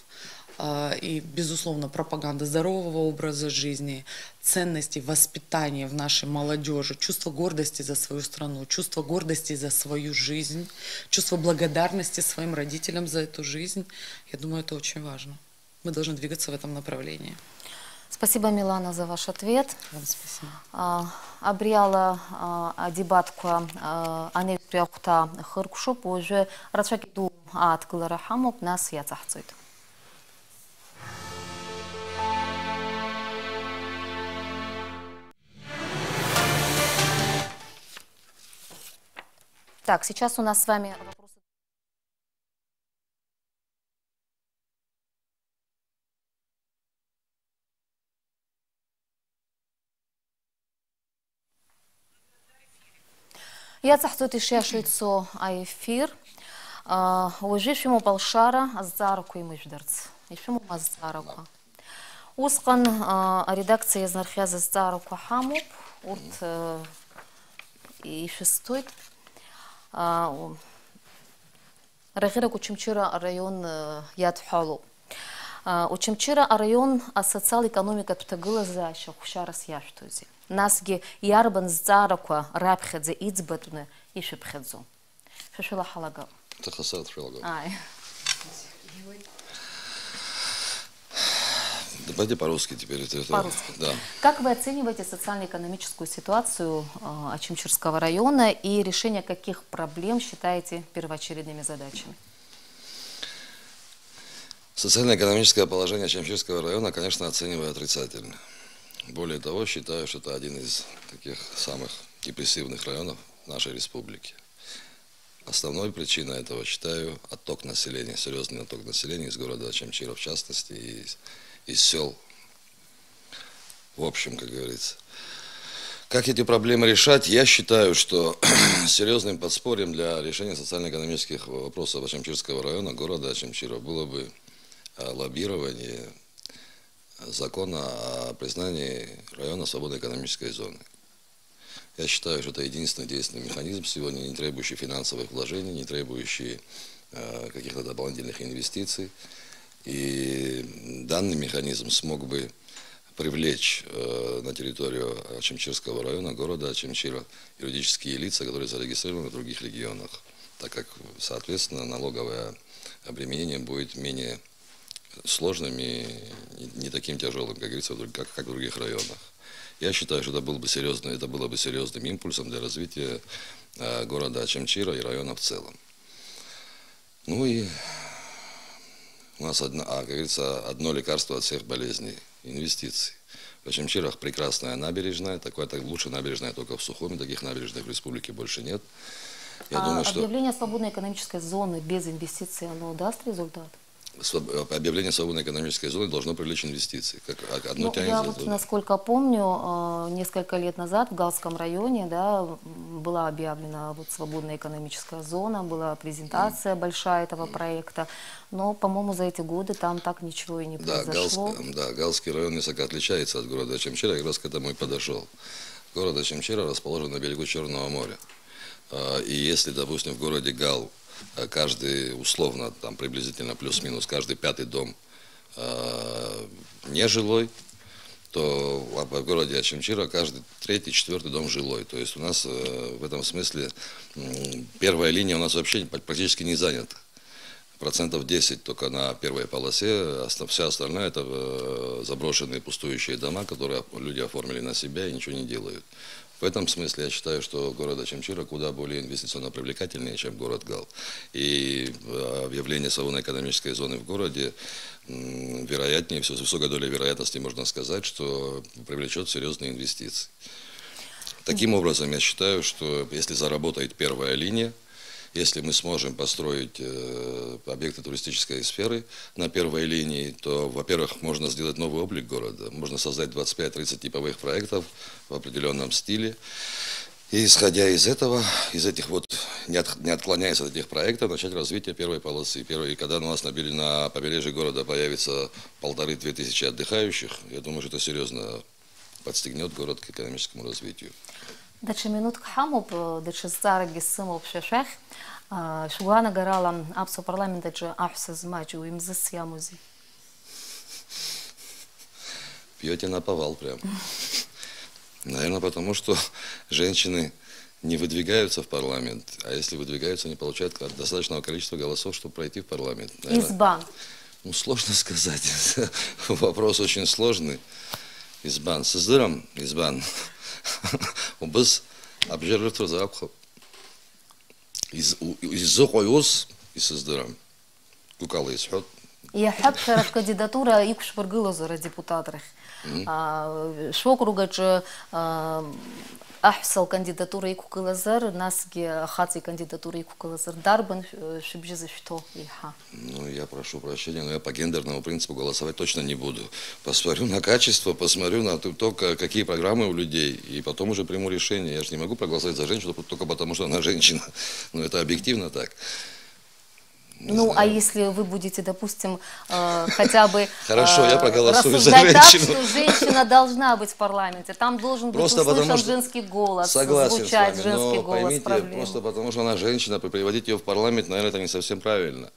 И, безусловно, пропаганда здорового образа жизни, ценностей, воспитания в нашей молодежи, чувство гордости за свою страну, чувство гордости за свою жизнь, чувство благодарности своим родителям за эту жизнь. Я думаю, это очень важно. Мы должны двигаться в этом направлении. Спасибо, Милана, за ваш ответ. Вам спасибо. Абриала дебатка анекдота хыркушуп уже рачакиду аткылара хамук нас яцахцуйт. Так, сейчас у нас с вами вопросы. Я цахтут еще шицо эфир. Уже ему полшара азарку и мыждарц. Еще ему азарку. Ускан редакция из нархяза азарку хамуп. Вот и шестой. Рахирак Учимчира район Ядхалу. Учимчира район социал-экономика тутагыла за шахушарас яштузи. Насги ярбан зараква рабхедзе ицбатуне и шипхедзу. Шашила халага. Тахасат халага. Давайте по-русски теперь. По-русски. Да. Как вы оцениваете социально-экономическую ситуацию Ачимчирского района и решение каких проблем считаете первоочередными задачами? Социально-экономическое положение Ачимчирского района, конечно, оцениваю отрицательно. Более того, считаю, что это один из таких самых депрессивных районов нашей республики. Основной причиной этого считаю отток населения, серьезный отток населения из города Ачимчира, в частности, и из сел, в общем, как говорится. Как эти проблемы решать? Я считаю, что серьезным подспорьем для решения социально-экономических вопросов Ачимчирского района, города Ачимчира, было бы лоббирование закона о признании района свободной экономической зоны. Я считаю, что это единственный действенный механизм сегодня, не требующий финансовых вложений, не требующий каких-то дополнительных инвестиций. И данный механизм смог бы привлечь на территорию Ачимчирского района, города Ачимчира, юридические лица, которые зарегистрированы в других регионах, так как, соответственно, налоговое обременение будет менее сложным и не таким тяжелым, как говорится, как в других районах. Я считаю, что это было бы серьезным импульсом для развития города Ачимчира и района в целом. Ну и у нас, как говорится, одно лекарство от всех болезней – инвестиции. В Ачимчирах прекрасная набережная, так лучше набережная только в Сухуми, таких набережных в республике больше нет. Я думаю, что объявление свободной экономической зоны без инвестиций, оно даст результат? Объявление свободной экономической зоны должно привлечь инвестиции. Я вот, насколько помню, несколько лет назад в Галском районе, да, была объявлена вот свободная экономическая зона, была презентация большая этого проекта, но, по-моему, за эти годы там так ничего и не произошло. Галский район несколько отличается от города Ачимчира, как раз к этому и подошел. Город Ачимчира расположен на берегу Черного моря. И если, допустим, в городе Гал каждый, условно, там приблизительно плюс-минус, каждый пятый дом нежилой, то в городе Ачимчира каждый третий, четвертый дом жилой. То есть у нас в этом смысле первая линия у нас вообще практически не занята. 10% только на первой полосе, вся остальная это заброшенные пустующие дома, которые люди оформили на себя и ничего не делают. В этом смысле я считаю, что город Ачимчира куда более инвестиционно привлекательнее, чем город Гал. И объявление свободной экономической зоны в городе, вероятнее, с высокой долей вероятности можно сказать, что привлечет серьезные инвестиции. Таким образом, я считаю, что если заработает первая линия, если мы сможем построить объекты туристической сферы на первой линии, то, во-первых, можно сделать новый облик города, можно создать 25-30 типовых проектов в определенном стиле. И исходя из этого, из этих вот, не отклоняясь от этих проектов, начать развитие первой полосы. И когда у нас на побережье города появится 1500-2000 отдыхающих, я думаю, что это серьезно подстегнет город к экономическому развитию. Дача минутка хамуб, дача зарги сымоп шешех, шугана гарала апсо парламента дача апса змачу им засьямузи. Пьете наповал прям. Наверное, потому что женщины не выдвигаются в парламент, а если выдвигаются, они получают достаточного количества голосов, чтобы пройти в парламент. Наверное, Избан. Ну, сложно сказать. Вопрос очень сложный. Избан. Сыздырам, избан. Biz обжерли трудзапху. Из-за койоз и сыздырам. Кукалы исход. Я хабхера в кандидатура и кушпаргыла за депутаторах. Швокругач ахсал кандидатура и кукылазар, насги хаци кандидатура и кукылазар. Дарбан шибжизы что иха. Ну, я прошу прощения, но я по гендерному принципу голосовать точно не буду. Посмотрю на качество, посмотрю на то, какие программы у людей, и потом уже приму решение. Я же не могу проголосовать за женщину только потому, что она женщина. Но это объективно так. Ну, а если вы будете, допустим, хотя бы хорошо, я проголосую за рассуждать так, женщину. что женщина должна быть в парламенте, там должен быть услышан женский голос, звучать женский голос. Поймите, просто потому что она женщина, приводить ее в парламент, наверное, это не совсем правильно.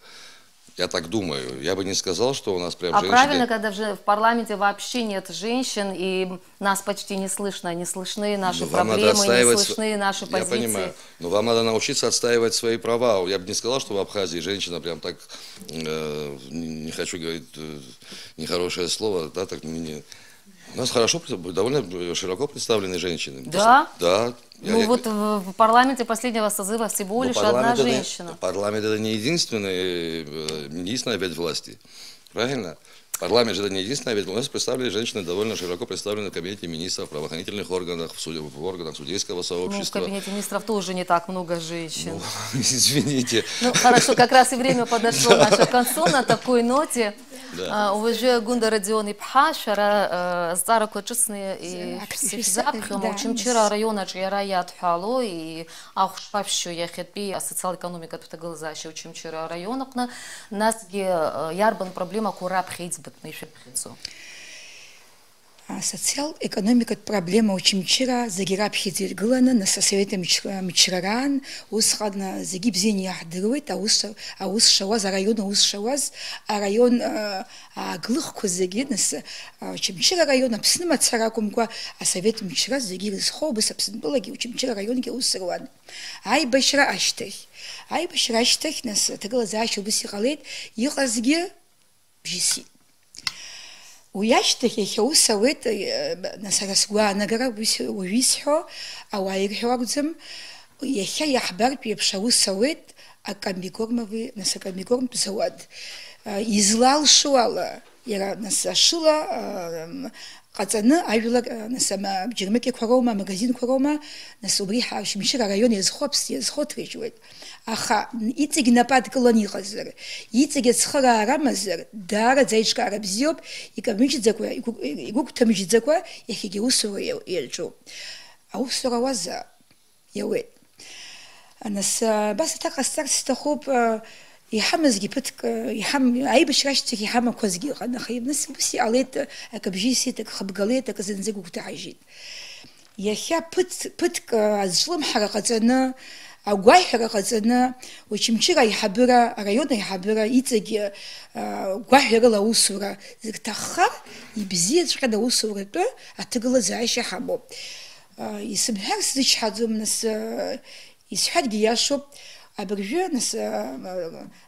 Я так думаю. Я бы не сказал, что у нас прям А женщины... правильно, когда в парламенте вообще нет женщин, и нас почти не слышно, не слышны наши проблемы, не слышны наши позиции. Я понимаю, но вам надо научиться отстаивать свои права. Я бы не сказал, что в Абхазии женщина прям так, не хочу говорить нехорошее слово, да, так не... У нас хорошо, довольно широко представлены женщины. Да? Да. Ну вот в парламенте последнего созыва всего лишь одна женщина. Парламент это не единственная ветвь власти. Правильно? Парламент же это не единственная ветвь. У нас представлены женщины довольно широко представлены в кабинете министров, в правоохранительных органах, в органах судейского сообщества. Ну, в кабинете министров тоже не так много женщин. Ну, извините. Ну, хорошо, как раз и время подошло наше к концу на такой ноте. Уже Гунда Родион Ипха, шара старо кочесные и запхем, учимчира района Джираят Хало и Ахшпавщу Яхетби, социал-экономика Тутагалзаши, учимчира районок на нас ярбан проблема кураб хейтсбет мы еще прицу. Социал-экономика проблема учимчира загираб хейтсбет глана на советом мчраран усхадна загиб зени ахдырует аус шаваз район аус шаваз район глых козагинес учимчира район абсным царакумка а совет мчра загир из хобус абсным балаги учимчира район ге усрван ай башра аштех нас тагала зааш убсихалет ихазге бжиси وياشتك يخو سويت نسرسوا نجرا ويسحو أو يرحوا قدام يخيا يحبر بيبشوا سويت أكم بيكورم في نسكم بيكورم بسواد يزلال شوالا يرا نسشلا قطعنا أيولا نسمع بجرمك كوروما مغازين كوروما نسوبريها شمشير رأيون يزخوت رجوت أخا يتيجي نبات كلوني خزر يتيجي تخرا رمزر دار زيج كاربزيوب يكملش زكوا يقول تمشي زكوا يحكي وسوا يلجو أو سوا وزا يوي أنا بس تقصر استخوب يحمز جبتك أي بشرشتك يحمل كوزجي قد خيب ناس بس عليت كبجيسيتك خبقليتك زنزق وتعجيد يخيا بتك عزلم حرقتنا أوجاي حرقتنا وشمشيرا يحبرا ريون يحبرا يتجي أوجاي لا وسورة تخر يبزيد شكل وسورة ب أتقول زعيش حبوب يسمعها سدش حدوم ناس يسحد جياشوب أبرجو ناس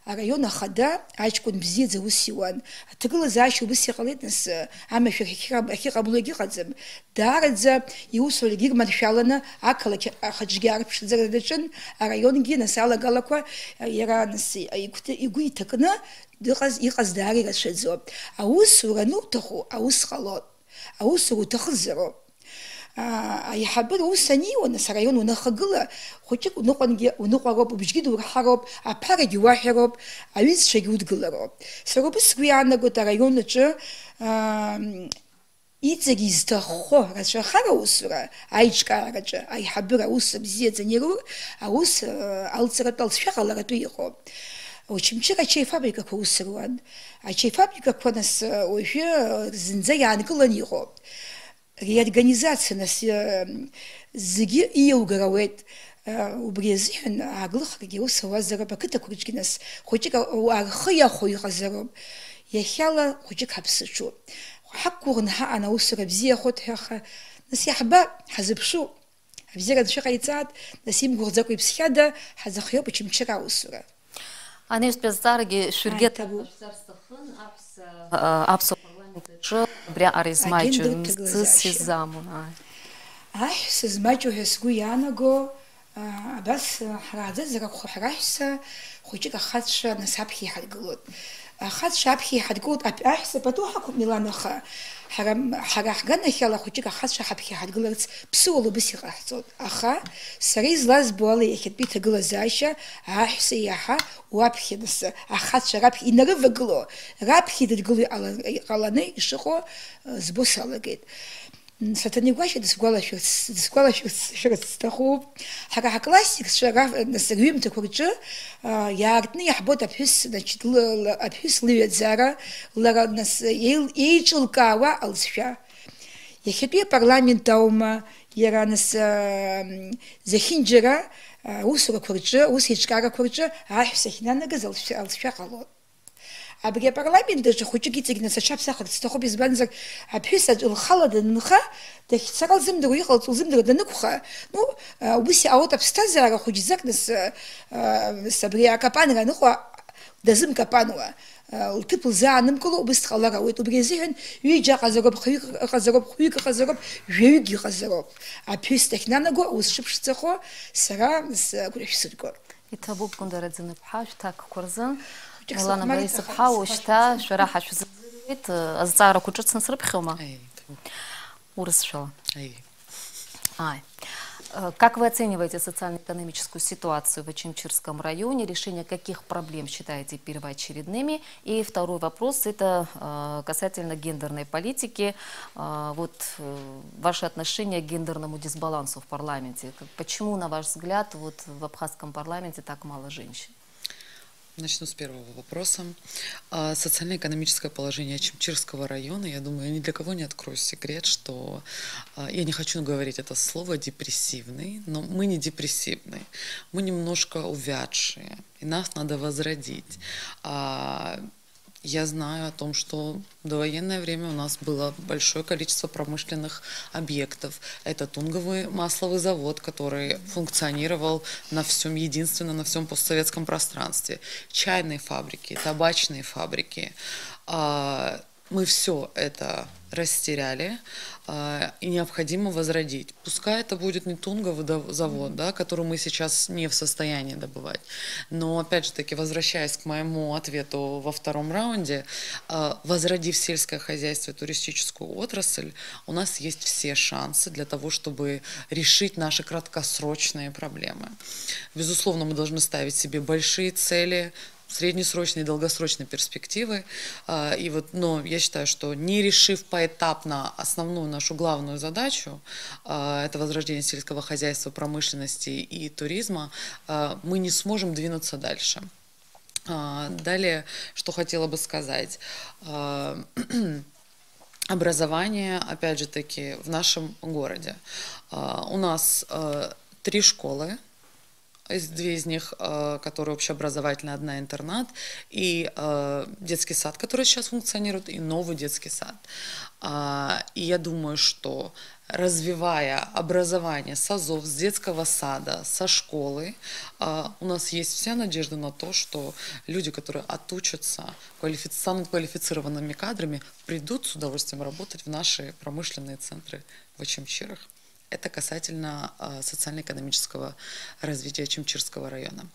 ريون خدا عايش كون بزيد زوسيوان تقول زعيش وبس يخليت ناس عم في حكي قبل يجي قدام دارت يوصل يجي ما تشالنا أكل خدج عارف شو زردشن ريون جي ناس على قلقوا يرى ناس يقول تكنا يقص داري رشزو أوس ورنو تخو أوس خلاط أوس وتخزرو يحبر وسني ونسريون ونخجله خدك ونقرب وبجد ورحرب أبحر جواهرب عايز شيء يودقلرب سرب سويانا قط ريون نتش يتجيز تخو رجع خروسرا عايش كارجا أي حبر أوس بزيادة نيرو أوس ألصقت الشغلة رتويخو وشمشيرا شيء فابريكا كوسروان شيء فابريكا كونس وهي زنزي عن كل نيرو реорганизация нас зиги и угравет убрезин аглых региус вазара бакыта курички нас хочик архия хой хазаром яхяла хочик хабсычу حقورن ها أنا وسر بزيه خد هخ نسيحبا حزبشو بزيه قد شقة يتعد نسيم غرزاكو يبسيادة حزخيو بتشمشرا وسر أنا يسبزارجي شرجت أبسط شو بريا أريزمايجو سيزامو سيزمايجو هسقويانا جو بس حرادة زرق حراحسة خوجيك خدش نسابحي حدقلود خدش أبحي حدقلود أحسن بتوحكم ميلانا حراح جانا خيالا خوجيك خدش أبحي حدقلود بسولو بسي راحتود أخا سريز لاز بوالي يكت بيت قلا زايشة أحسن ياها وأبحي نس أخدش رابحي نرف قلو رابحي تقولي على ني شخو زبوس على جد ساتني واش دسقولا شو تستخو حاجة كلاسيك شغاف نسقيم تكورجة يارتني يحبط أبحث نشيد أبحث ليت زارا لرا نس يجل كاوا ألسفيا يخبي برلمانت دوما يرا نس زخنجرا وسوا كورجة وسيجكارا كورجة أحس هنا نجزل ألسفيا قالوا абри апарламент аҿы хәыҷык иҵегьны саҽаԥсахырц сҭахуп, избанзар аԥҳәыс лхала данынха, дахьцара лзымдыруа, иҟалҵо лзымдыруа данықәха, ну, ус иҟалоит аԥсҭазаара хәыҷӡак, нас абри акапанра аныҟәа дазымкапануа, лҭыԥ лзаанымкыло убыс дҟалар ауеит. Убри азыҳәан ҩыџьа ыҟазароуп, хҩык ыҟазароуп, хәҩык ыҟазароуп, жәаҩык иҟазароуп. Аԥҳәыс дахьнанаго ус шыԥшӡахо сара агәра шәсыргоит. Иҭабуп Гәындараӡе-ԥҳа шәҭакқәа рзын. Милана Борисовна, ушьҭа шәара ҳашәзыӡырҩуеит, азҵаарақәа ҿыцны срыԥхьома? Урысшәала. Ай. Как вы оцениваете социально-экономическую ситуацию в Очимчирском районе? Решение каких проблем считаете первоочередными? И второй вопрос, это касательно гендерной политики. Вот ваше отношение к гендерному дисбалансу в парламенте. Почему, на ваш взгляд, вот в абхазском парламенте так мало женщин? Начну с первого вопроса. Социально-экономическое положение Очимчирского района, я думаю, я ни для кого не открою секрет, что, я не хочу говорить это слово депрессивный, но мы не депрессивные, мы немножко увядшие, и нас надо возродить. Я знаю о том, что в довоенное время у нас было большое количество промышленных объектов. Это тунговый масловый завод, который функционировал на всем, единственно на всем постсоветском пространстве. Чайные фабрики, табачные фабрики. Мы все это растеряли, и необходимо возродить. Пускай это будет не тунговый завод, да, который мы сейчас не в состоянии добывать. Но, опять же таки, возвращаясь к моему ответу во втором раунде, возродив сельское хозяйство и туристическую отрасль, у нас есть все шансы для того, чтобы решить наши краткосрочные проблемы. Безусловно, мы должны ставить себе большие цели, среднесрочные и долгосрочные перспективы. Но я считаю, что не решив поэтапно основную нашу главную задачу, это возрождение сельского хозяйства, промышленности и туризма, мы не сможем двинуться дальше. Далее, что хотела бы сказать. Образование, опять же таки, в нашем городе. У нас 3 школы. Две из них, которые общеобразовательные, одна интернат, и детский сад, который сейчас функционирует, и новый детский сад. И я думаю, что развивая образование с азов, с детского сада, со школы, у нас есть вся надежда на то, что люди, которые отучатся, станут квалифицированными кадрами, придут с удовольствием работать в наши промышленные центры в Очимчирах. Это касательно социально-экономического развития Очимчирского района.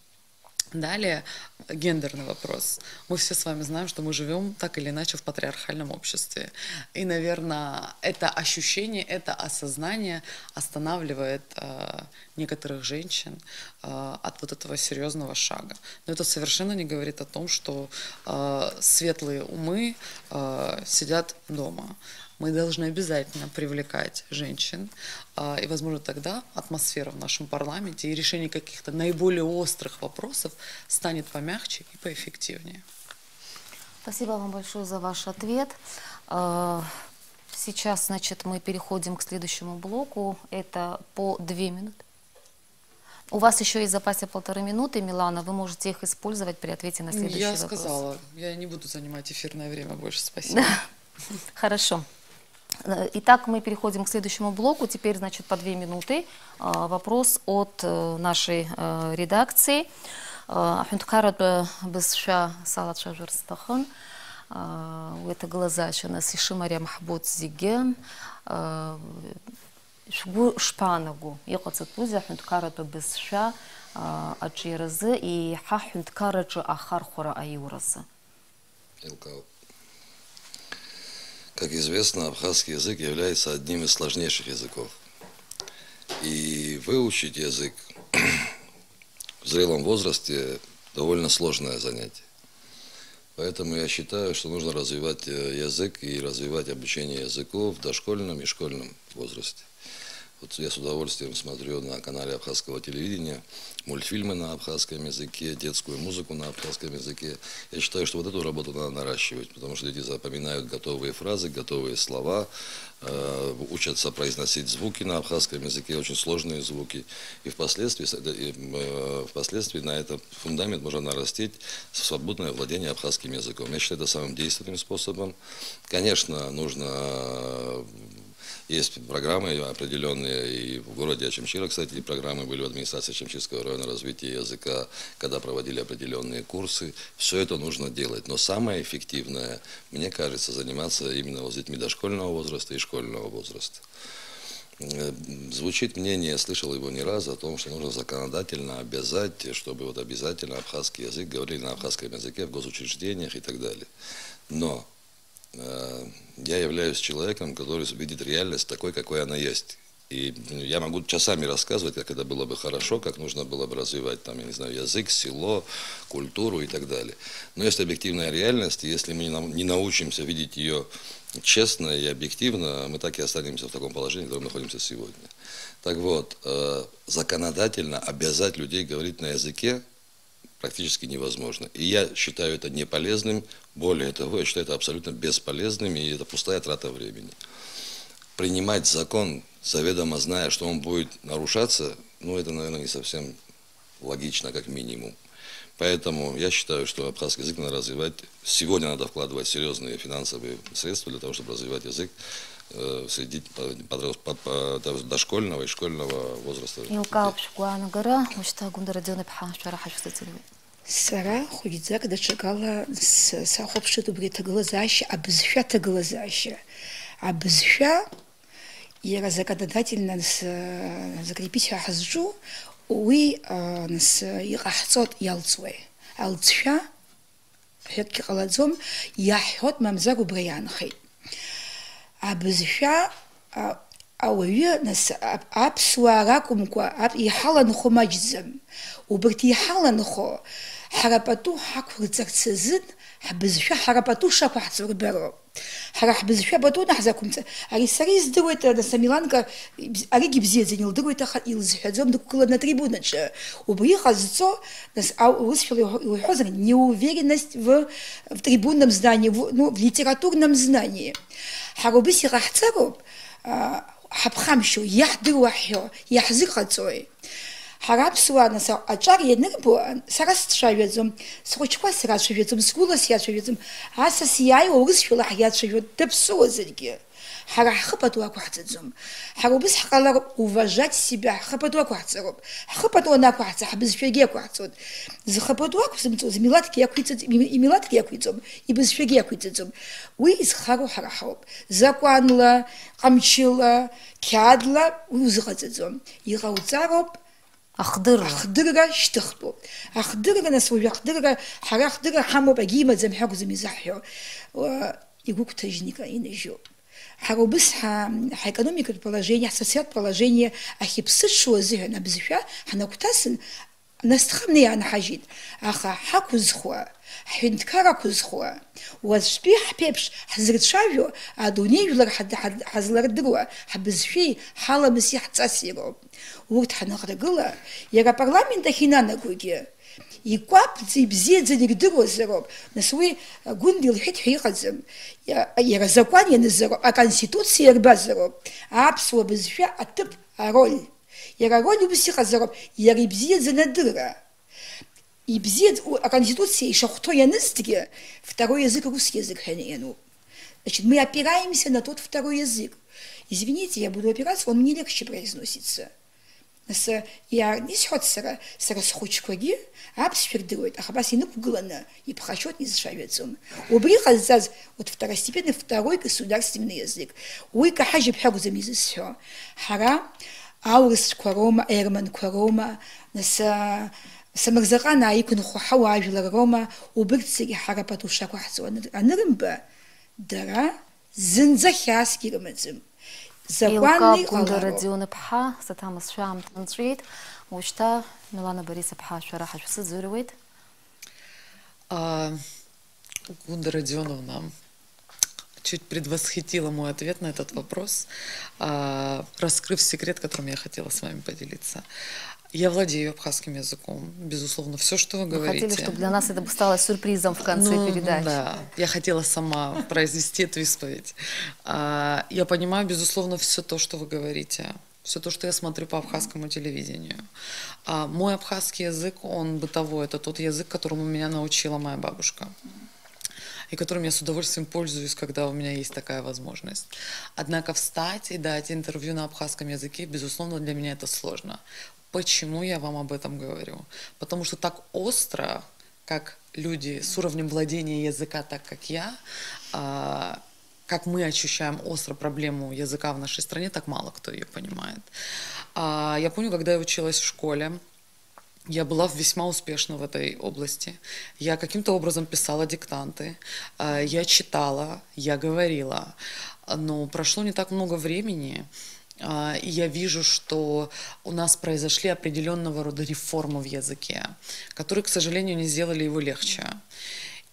Далее, гендерный вопрос. Мы все с вами знаем, что мы живем так или иначе в патриархальном обществе. И, наверное, это ощущение, это осознание останавливает некоторых женщин от вот этого серьезного шага. Но это совершенно не говорит о том, что светлые умы сидят дома. Мы должны обязательно привлекать женщин, и, возможно, тогда атмосфера в нашем парламенте и решение каких-то наиболее острых вопросов станет помягче и поэффективнее. Спасибо вам большое за ваш ответ. Сейчас, значит, мы переходим к следующему блоку. Это по 2 минуты. У вас еще есть в запасе 1,5 минуты, Милана. Вы можете их использовать при ответе на следующий вопрос. Я сказала, я не буду занимать эфирное время больше. Спасибо. Хорошо. Итак, мы переходим к следующему блоку. Теперь, значит, по 2 минуты. Вопрос от нашей редакции. Это глаза Шанасиши Мария Махбуд Зиген. Шпанагу. Якоцетузя Хунткарата Бесша Ачиразы и Хахунткараджа Ахархура Аюразы. Как известно, абхазский язык является одним из сложнейших языков. И выучить язык в зрелом возрасте довольно сложное занятие. Поэтому я считаю, что нужно развивать язык и развивать обучение языку в дошкольном и школьном возрасте. Вот я с удовольствием смотрю на канале абхазского телевидения мультфильмы на абхазском языке, детскую музыку на абхазском языке. Я считаю, что вот эту работу надо наращивать, потому что дети запоминают готовые фразы, готовые слова, учатся произносить звуки на абхазском языке, очень сложные звуки. И впоследствии на этот фундамент можно нарастить свободное владение абхазским языком. Я считаю это самым действенным способом. Конечно, нужно... Есть программы определенные, и в городе Ачимчира, кстати, и программы были в администрации Ачимчирского района развития языка, когда проводили определенные курсы. Все это нужно делать. Но самое эффективное, мне кажется, заниматься именно вот с детьми дошкольного возраста и школьного возраста. Звучит мнение, я слышал его не раз, о том, что нужно законодательно обязать, чтобы вот обязательно абхазский язык говорили на абхазском языке в госучреждениях и так далее. Но я являюсь человеком, который видит реальность такой, какой она есть. И я могу часами рассказывать, как это было бы хорошо, как нужно было бы развивать, там, я не знаю, язык, село, культуру и так далее. Но есть объективная реальность, и если мы не научимся видеть ее честно и объективно, мы так и останемся в таком положении, в котором находимся сегодня. Так вот, законодательно обязать людей говорить на языке практически невозможно. И я считаю это не полезным, более того, я считаю это абсолютно бесполезным, и это пустая трата времени. Принимать закон, заведомо зная, что он будет нарушаться, ну, это, наверное, не совсем логично, как минимум. Поэтому я считаю, что абхазский язык надо развивать. Сегодня надо вкладывать серьезные финансовые средства для того, чтобы развивать язык среди дошкольного и школьного возраста. Сара худзак дочекала сахопши добре таглазаща, а безфя таглазаща. А безфя я законодательно закрепить хазжу, уи нас ихахцот ялцуэ. Алцфя хекки каладзом яхот мамзагу брянхай. А безфя ауе нас апсуаракумква ап ихалан хомаджзам. وبرتي حالا خو حربتو حكو تزكتزن حبزفيا حربتو شاكو حتصور برو حبزفيا بتو نحزكم أري سريز دويت на Самиланка أري جبزيزين دويت خد يلزحزهم دكلا на трибуноче убриехазцо нас успели ухозер неуверенность в трибунном знании в литературном знании حربيسي رحترب حبخمشو يحضر وحيو يحزقتوي حرابسوا نسا أجاري نربو سرست شايفزم سوتشوا سرست شايفزم سكولا سيات شايفزم عسى سياي ورس في الحياة شايفو تبسوا زلقي حرا خبطوا أكو حتزم حرو بس حقلا уважать себя خبطوا أكو حتزرب خبطوا أنا أكو حتز حبز فيجي أكو حتزود خبطوا أكو زمتو زميلاتك يا كويتز ميلاتك يا كويتزم يبز فيجي يا كويتزم ويز خارو حرا حرب زكوانلا قمشلا كادلا ويزغززم يغوزارب أخدرها شتخبو أخدرها نسوي أخدرها حرا أخدرها حمو بجيمة زم حق زم يزحيو ويقولك تجنيك إنجو حرو بس экономика положения социальное положение أحبسش وزهنا بزفيا حنا كتاسن نستخمني عن حاجين أخا حكو زخوا حينت كاركو زخوا وزبيح بيبش حزرت شافيو أدوني يولر حد حزلر دروا حبزفي حالا مسيح تاسيرو وقت حنقرقلا يرا парламент хинана гуги и квапцы бзедзе нигдыру зероб на свой гундил хит хиқазым я закон я назероб а конституция рбазероб а апсуа безфя атып роль я роль бсиха зероб я бзедзе надыра и бзед а конституция еще кто я ныстге второй язык русский язык хэнену. Значит, мы опираемся на тот второй язык. Извините, я буду опираться, он мне легче произносится. Я не сход сара схучкоги, абсфердует, а хабас и нукуглана, и похочет не зашавецом. Убриха заз вот второстепенный второй государственный язык. Уйка хажиб хагу замизисхо. Хара, аурис кварома, эрман кварома, наса самарзакана айкун хухауа ажила рома, убрицеги хара патушаку хацуа. Анырымба, дара, зинзахяски рамадзым. Законный Родион Пха, Сатамас Шам Тантрит, Ушта, Милана Бориса Пха, Шараха Шусадзурует. Гунда Родионовна, чуть предвосхитила мой ответ на этот вопрос, раскрыв секрет, которым я хотела с вами поделиться. Я владею абхазским языком, безусловно, все, что вы говорите. Хотели, чтобы для нас это стало сюрпризом в конце передачи. Да, я хотела сама произвести эту исповедь. Я понимаю, безусловно, все то, что вы говорите. Все то, что я смотрю по абхазскому телевидению. Мой абхазский язык, он бытовой, это тот язык, которому меня научила моя бабушка. И которым я с удовольствием пользуюсь, когда у меня есть такая возможность. Однако встать и дать интервью на абхазском языке, безусловно, для меня это сложно. Почему я вам об этом говорю? Потому что так остро, как люди с уровнем владения языка, так как я, как мы ощущаем остро проблему языка в нашей стране, так мало кто ее понимает. Я помню, когда я училась в школе, я была весьма успешна в этой области. Я каким-то образом писала диктанты, я читала, я говорила. Но прошло не так много времени, и я вижу, что у нас произошли определенного рода реформы в языке, которые, к сожалению, не сделали его легче.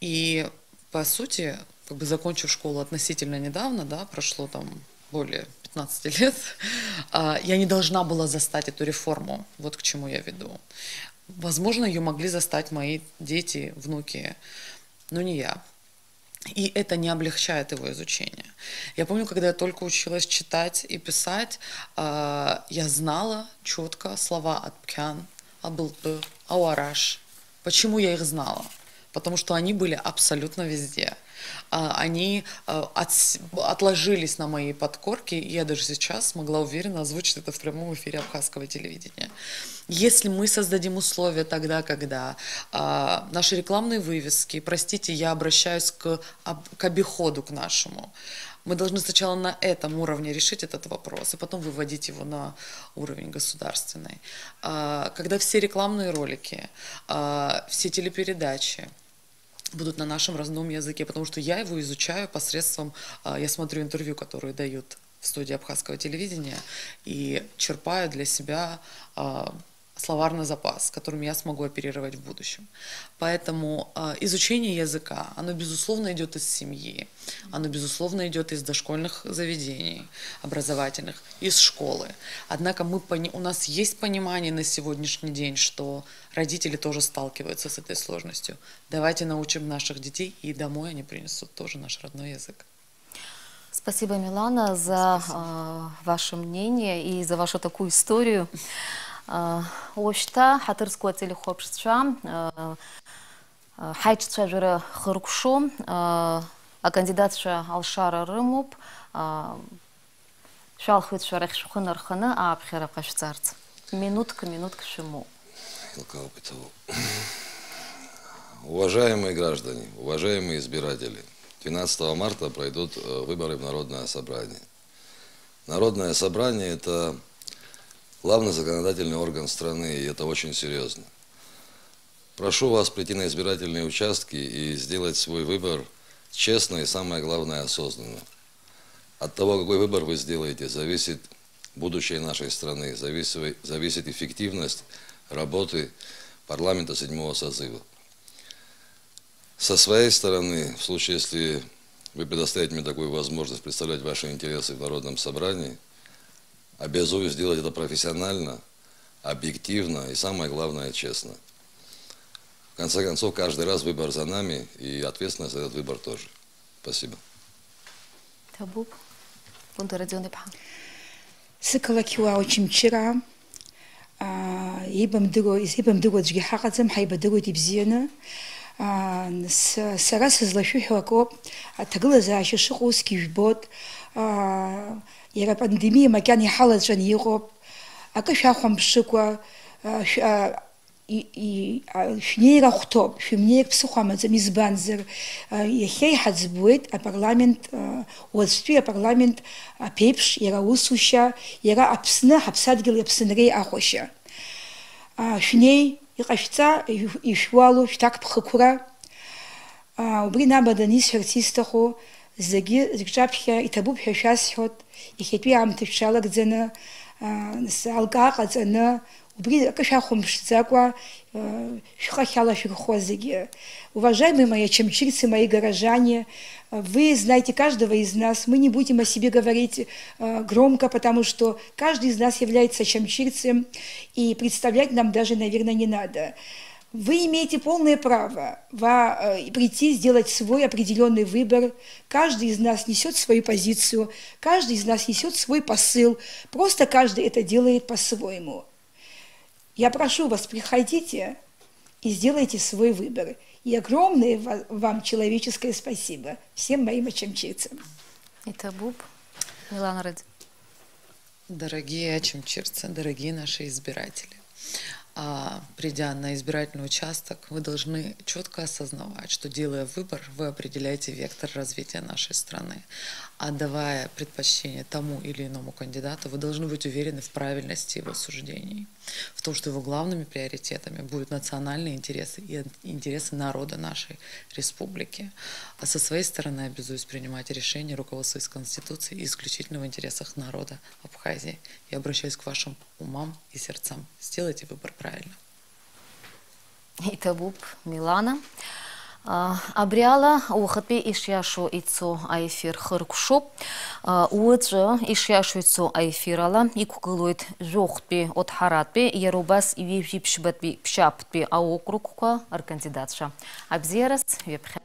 И, по сути, как бы закончив школу относительно недавно, да, прошло там более 15 лет, я не должна была застать эту реформу. Вот к чему я веду. Возможно, ее могли застать мои дети, внуки, но не я. И это не облегчает его изучение. Я помню, когда я только училась читать и писать, я знала четко слова «атпкян», «абылпы», «ауараш». Почему я их знала? Потому что они были абсолютно везде. Они отложились на моей подкорке, и я даже сейчас могла уверенно озвучить это в прямом эфире абхазского телевидения. Если мы создадим условия тогда, когда наши рекламные вывески, простите, я обращаюсь к обиходу к нашему, мы должны сначала на этом уровне решить этот вопрос, и потом выводить его на уровень государственный. Когда все рекламные ролики, все телепередачи будут на нашем родном языке, потому что я его изучаю посредством, я смотрю интервью, которые дают в студии абхазского телевидения, и черпаю для себя словарный запас, которым я смогу оперировать в будущем. Поэтому изучение языка, оно, безусловно, идет из семьи, оно, безусловно, идет из дошкольных заведений образовательных, из школы. Однако у нас есть понимание на сегодняшний день, что родители тоже сталкиваются с этой сложностью. Давайте научим наших детей, и домой они принесут тоже наш родной язык. Спасибо, Милана, за ваше мнение и за вашу такую историю. Ошта хатырского телехопшца хайчца жира хыркшо, а кандидатша Алшара Рымуп шалхвит шарах шхынархана а абхера кашцарц. Минутка шему. Уважаемые граждане, уважаемые избиратели, 12 марта пройдут выборы в Народное собрание. Народное собрание – это главный законодательный орган страны, и это очень серьезно. Прошу вас прийти на избирательные участки и сделать свой выбор честно и, самое главное, осознанно. От того, какой выбор вы сделаете, зависит будущее нашей страны, зависит эффективность работы парламента 7-го созыва. Со своей стороны, в случае, если вы предоставите мне такую возможность представлять ваши интересы в Народном собрании, обязуюсь сделать это профессионально, объективно и, самое главное, честно. В конце концов, каждый раз выбор за нами, и ответственность за этот выбор тоже. Спасибо. Табуб, Сыкалакиуа очень вчера. Ибам дыго джги хакадзам, хайба дыго дибзиена. Сара сызлашухуако, тагыла зааши шихуски жбот. Яра пандемия макян яхаладжан Европ, акашахам пшиква, шнейра хтоб, шмнейк психамадзам избанзер, яхей хадзбует, а парламент, уазствия парламент, пепш, яра усуща, яра апсна, хапсадгил япсенрей ахоша. Шней, якашца, ишвалу, штак пхакура, убрина баданис артистахо, заги, згчапхя, и табуб хешасхот, и хетви амтышалак дзена, алкаа ҟаҵаны, убри акы шәахәамԥшӡакәа шәхахьала шәырхозегьы. Уважаемые мои очамчирцы, мои горожане, вы знаете каждого из нас, мы не будем о себе говорить громко, потому что каждый из нас является очамчирцем, и представлять нам даже, наверное, не надо. Вы имеете полное право прийти, сделать свой определенный выбор. Каждый из нас несет свою позицию, каждый из нас несет свой посыл. Просто каждый это делает по-своему. Я прошу вас, приходите и сделайте свой выбор. И огромное вам человеческое спасибо всем моим очамчирцам. Это Буб, Милана Ради. Дорогие очамчирцы, дорогие наши избиратели, придя на избирательный участок, вы должны четко осознавать, что, делая выбор, вы определяете вектор развития нашей страны. Отдавая предпочтение тому или иному кандидату, вы должны быть уверены в правильности его суждений, в том, что его главными приоритетами будут национальные интересы и интересы народа нашей республики. А со своей стороны обязуюсь принимать решения, руководствуясь Конституцией и исключительно в интересах народа Абхазии. Я обращаюсь к вашим умам и сердцам. Сделайте выбор правильно. Итабуб, Милана. Абриала уахатпе ишяшу ицо айфир хыркшоп, уэджа ишяшу ицо айфирала, икугылует жохтпе от харатпе, ярубас и випшбатпе пшаппе аокругка аркандидатша. Абзерас вепхе.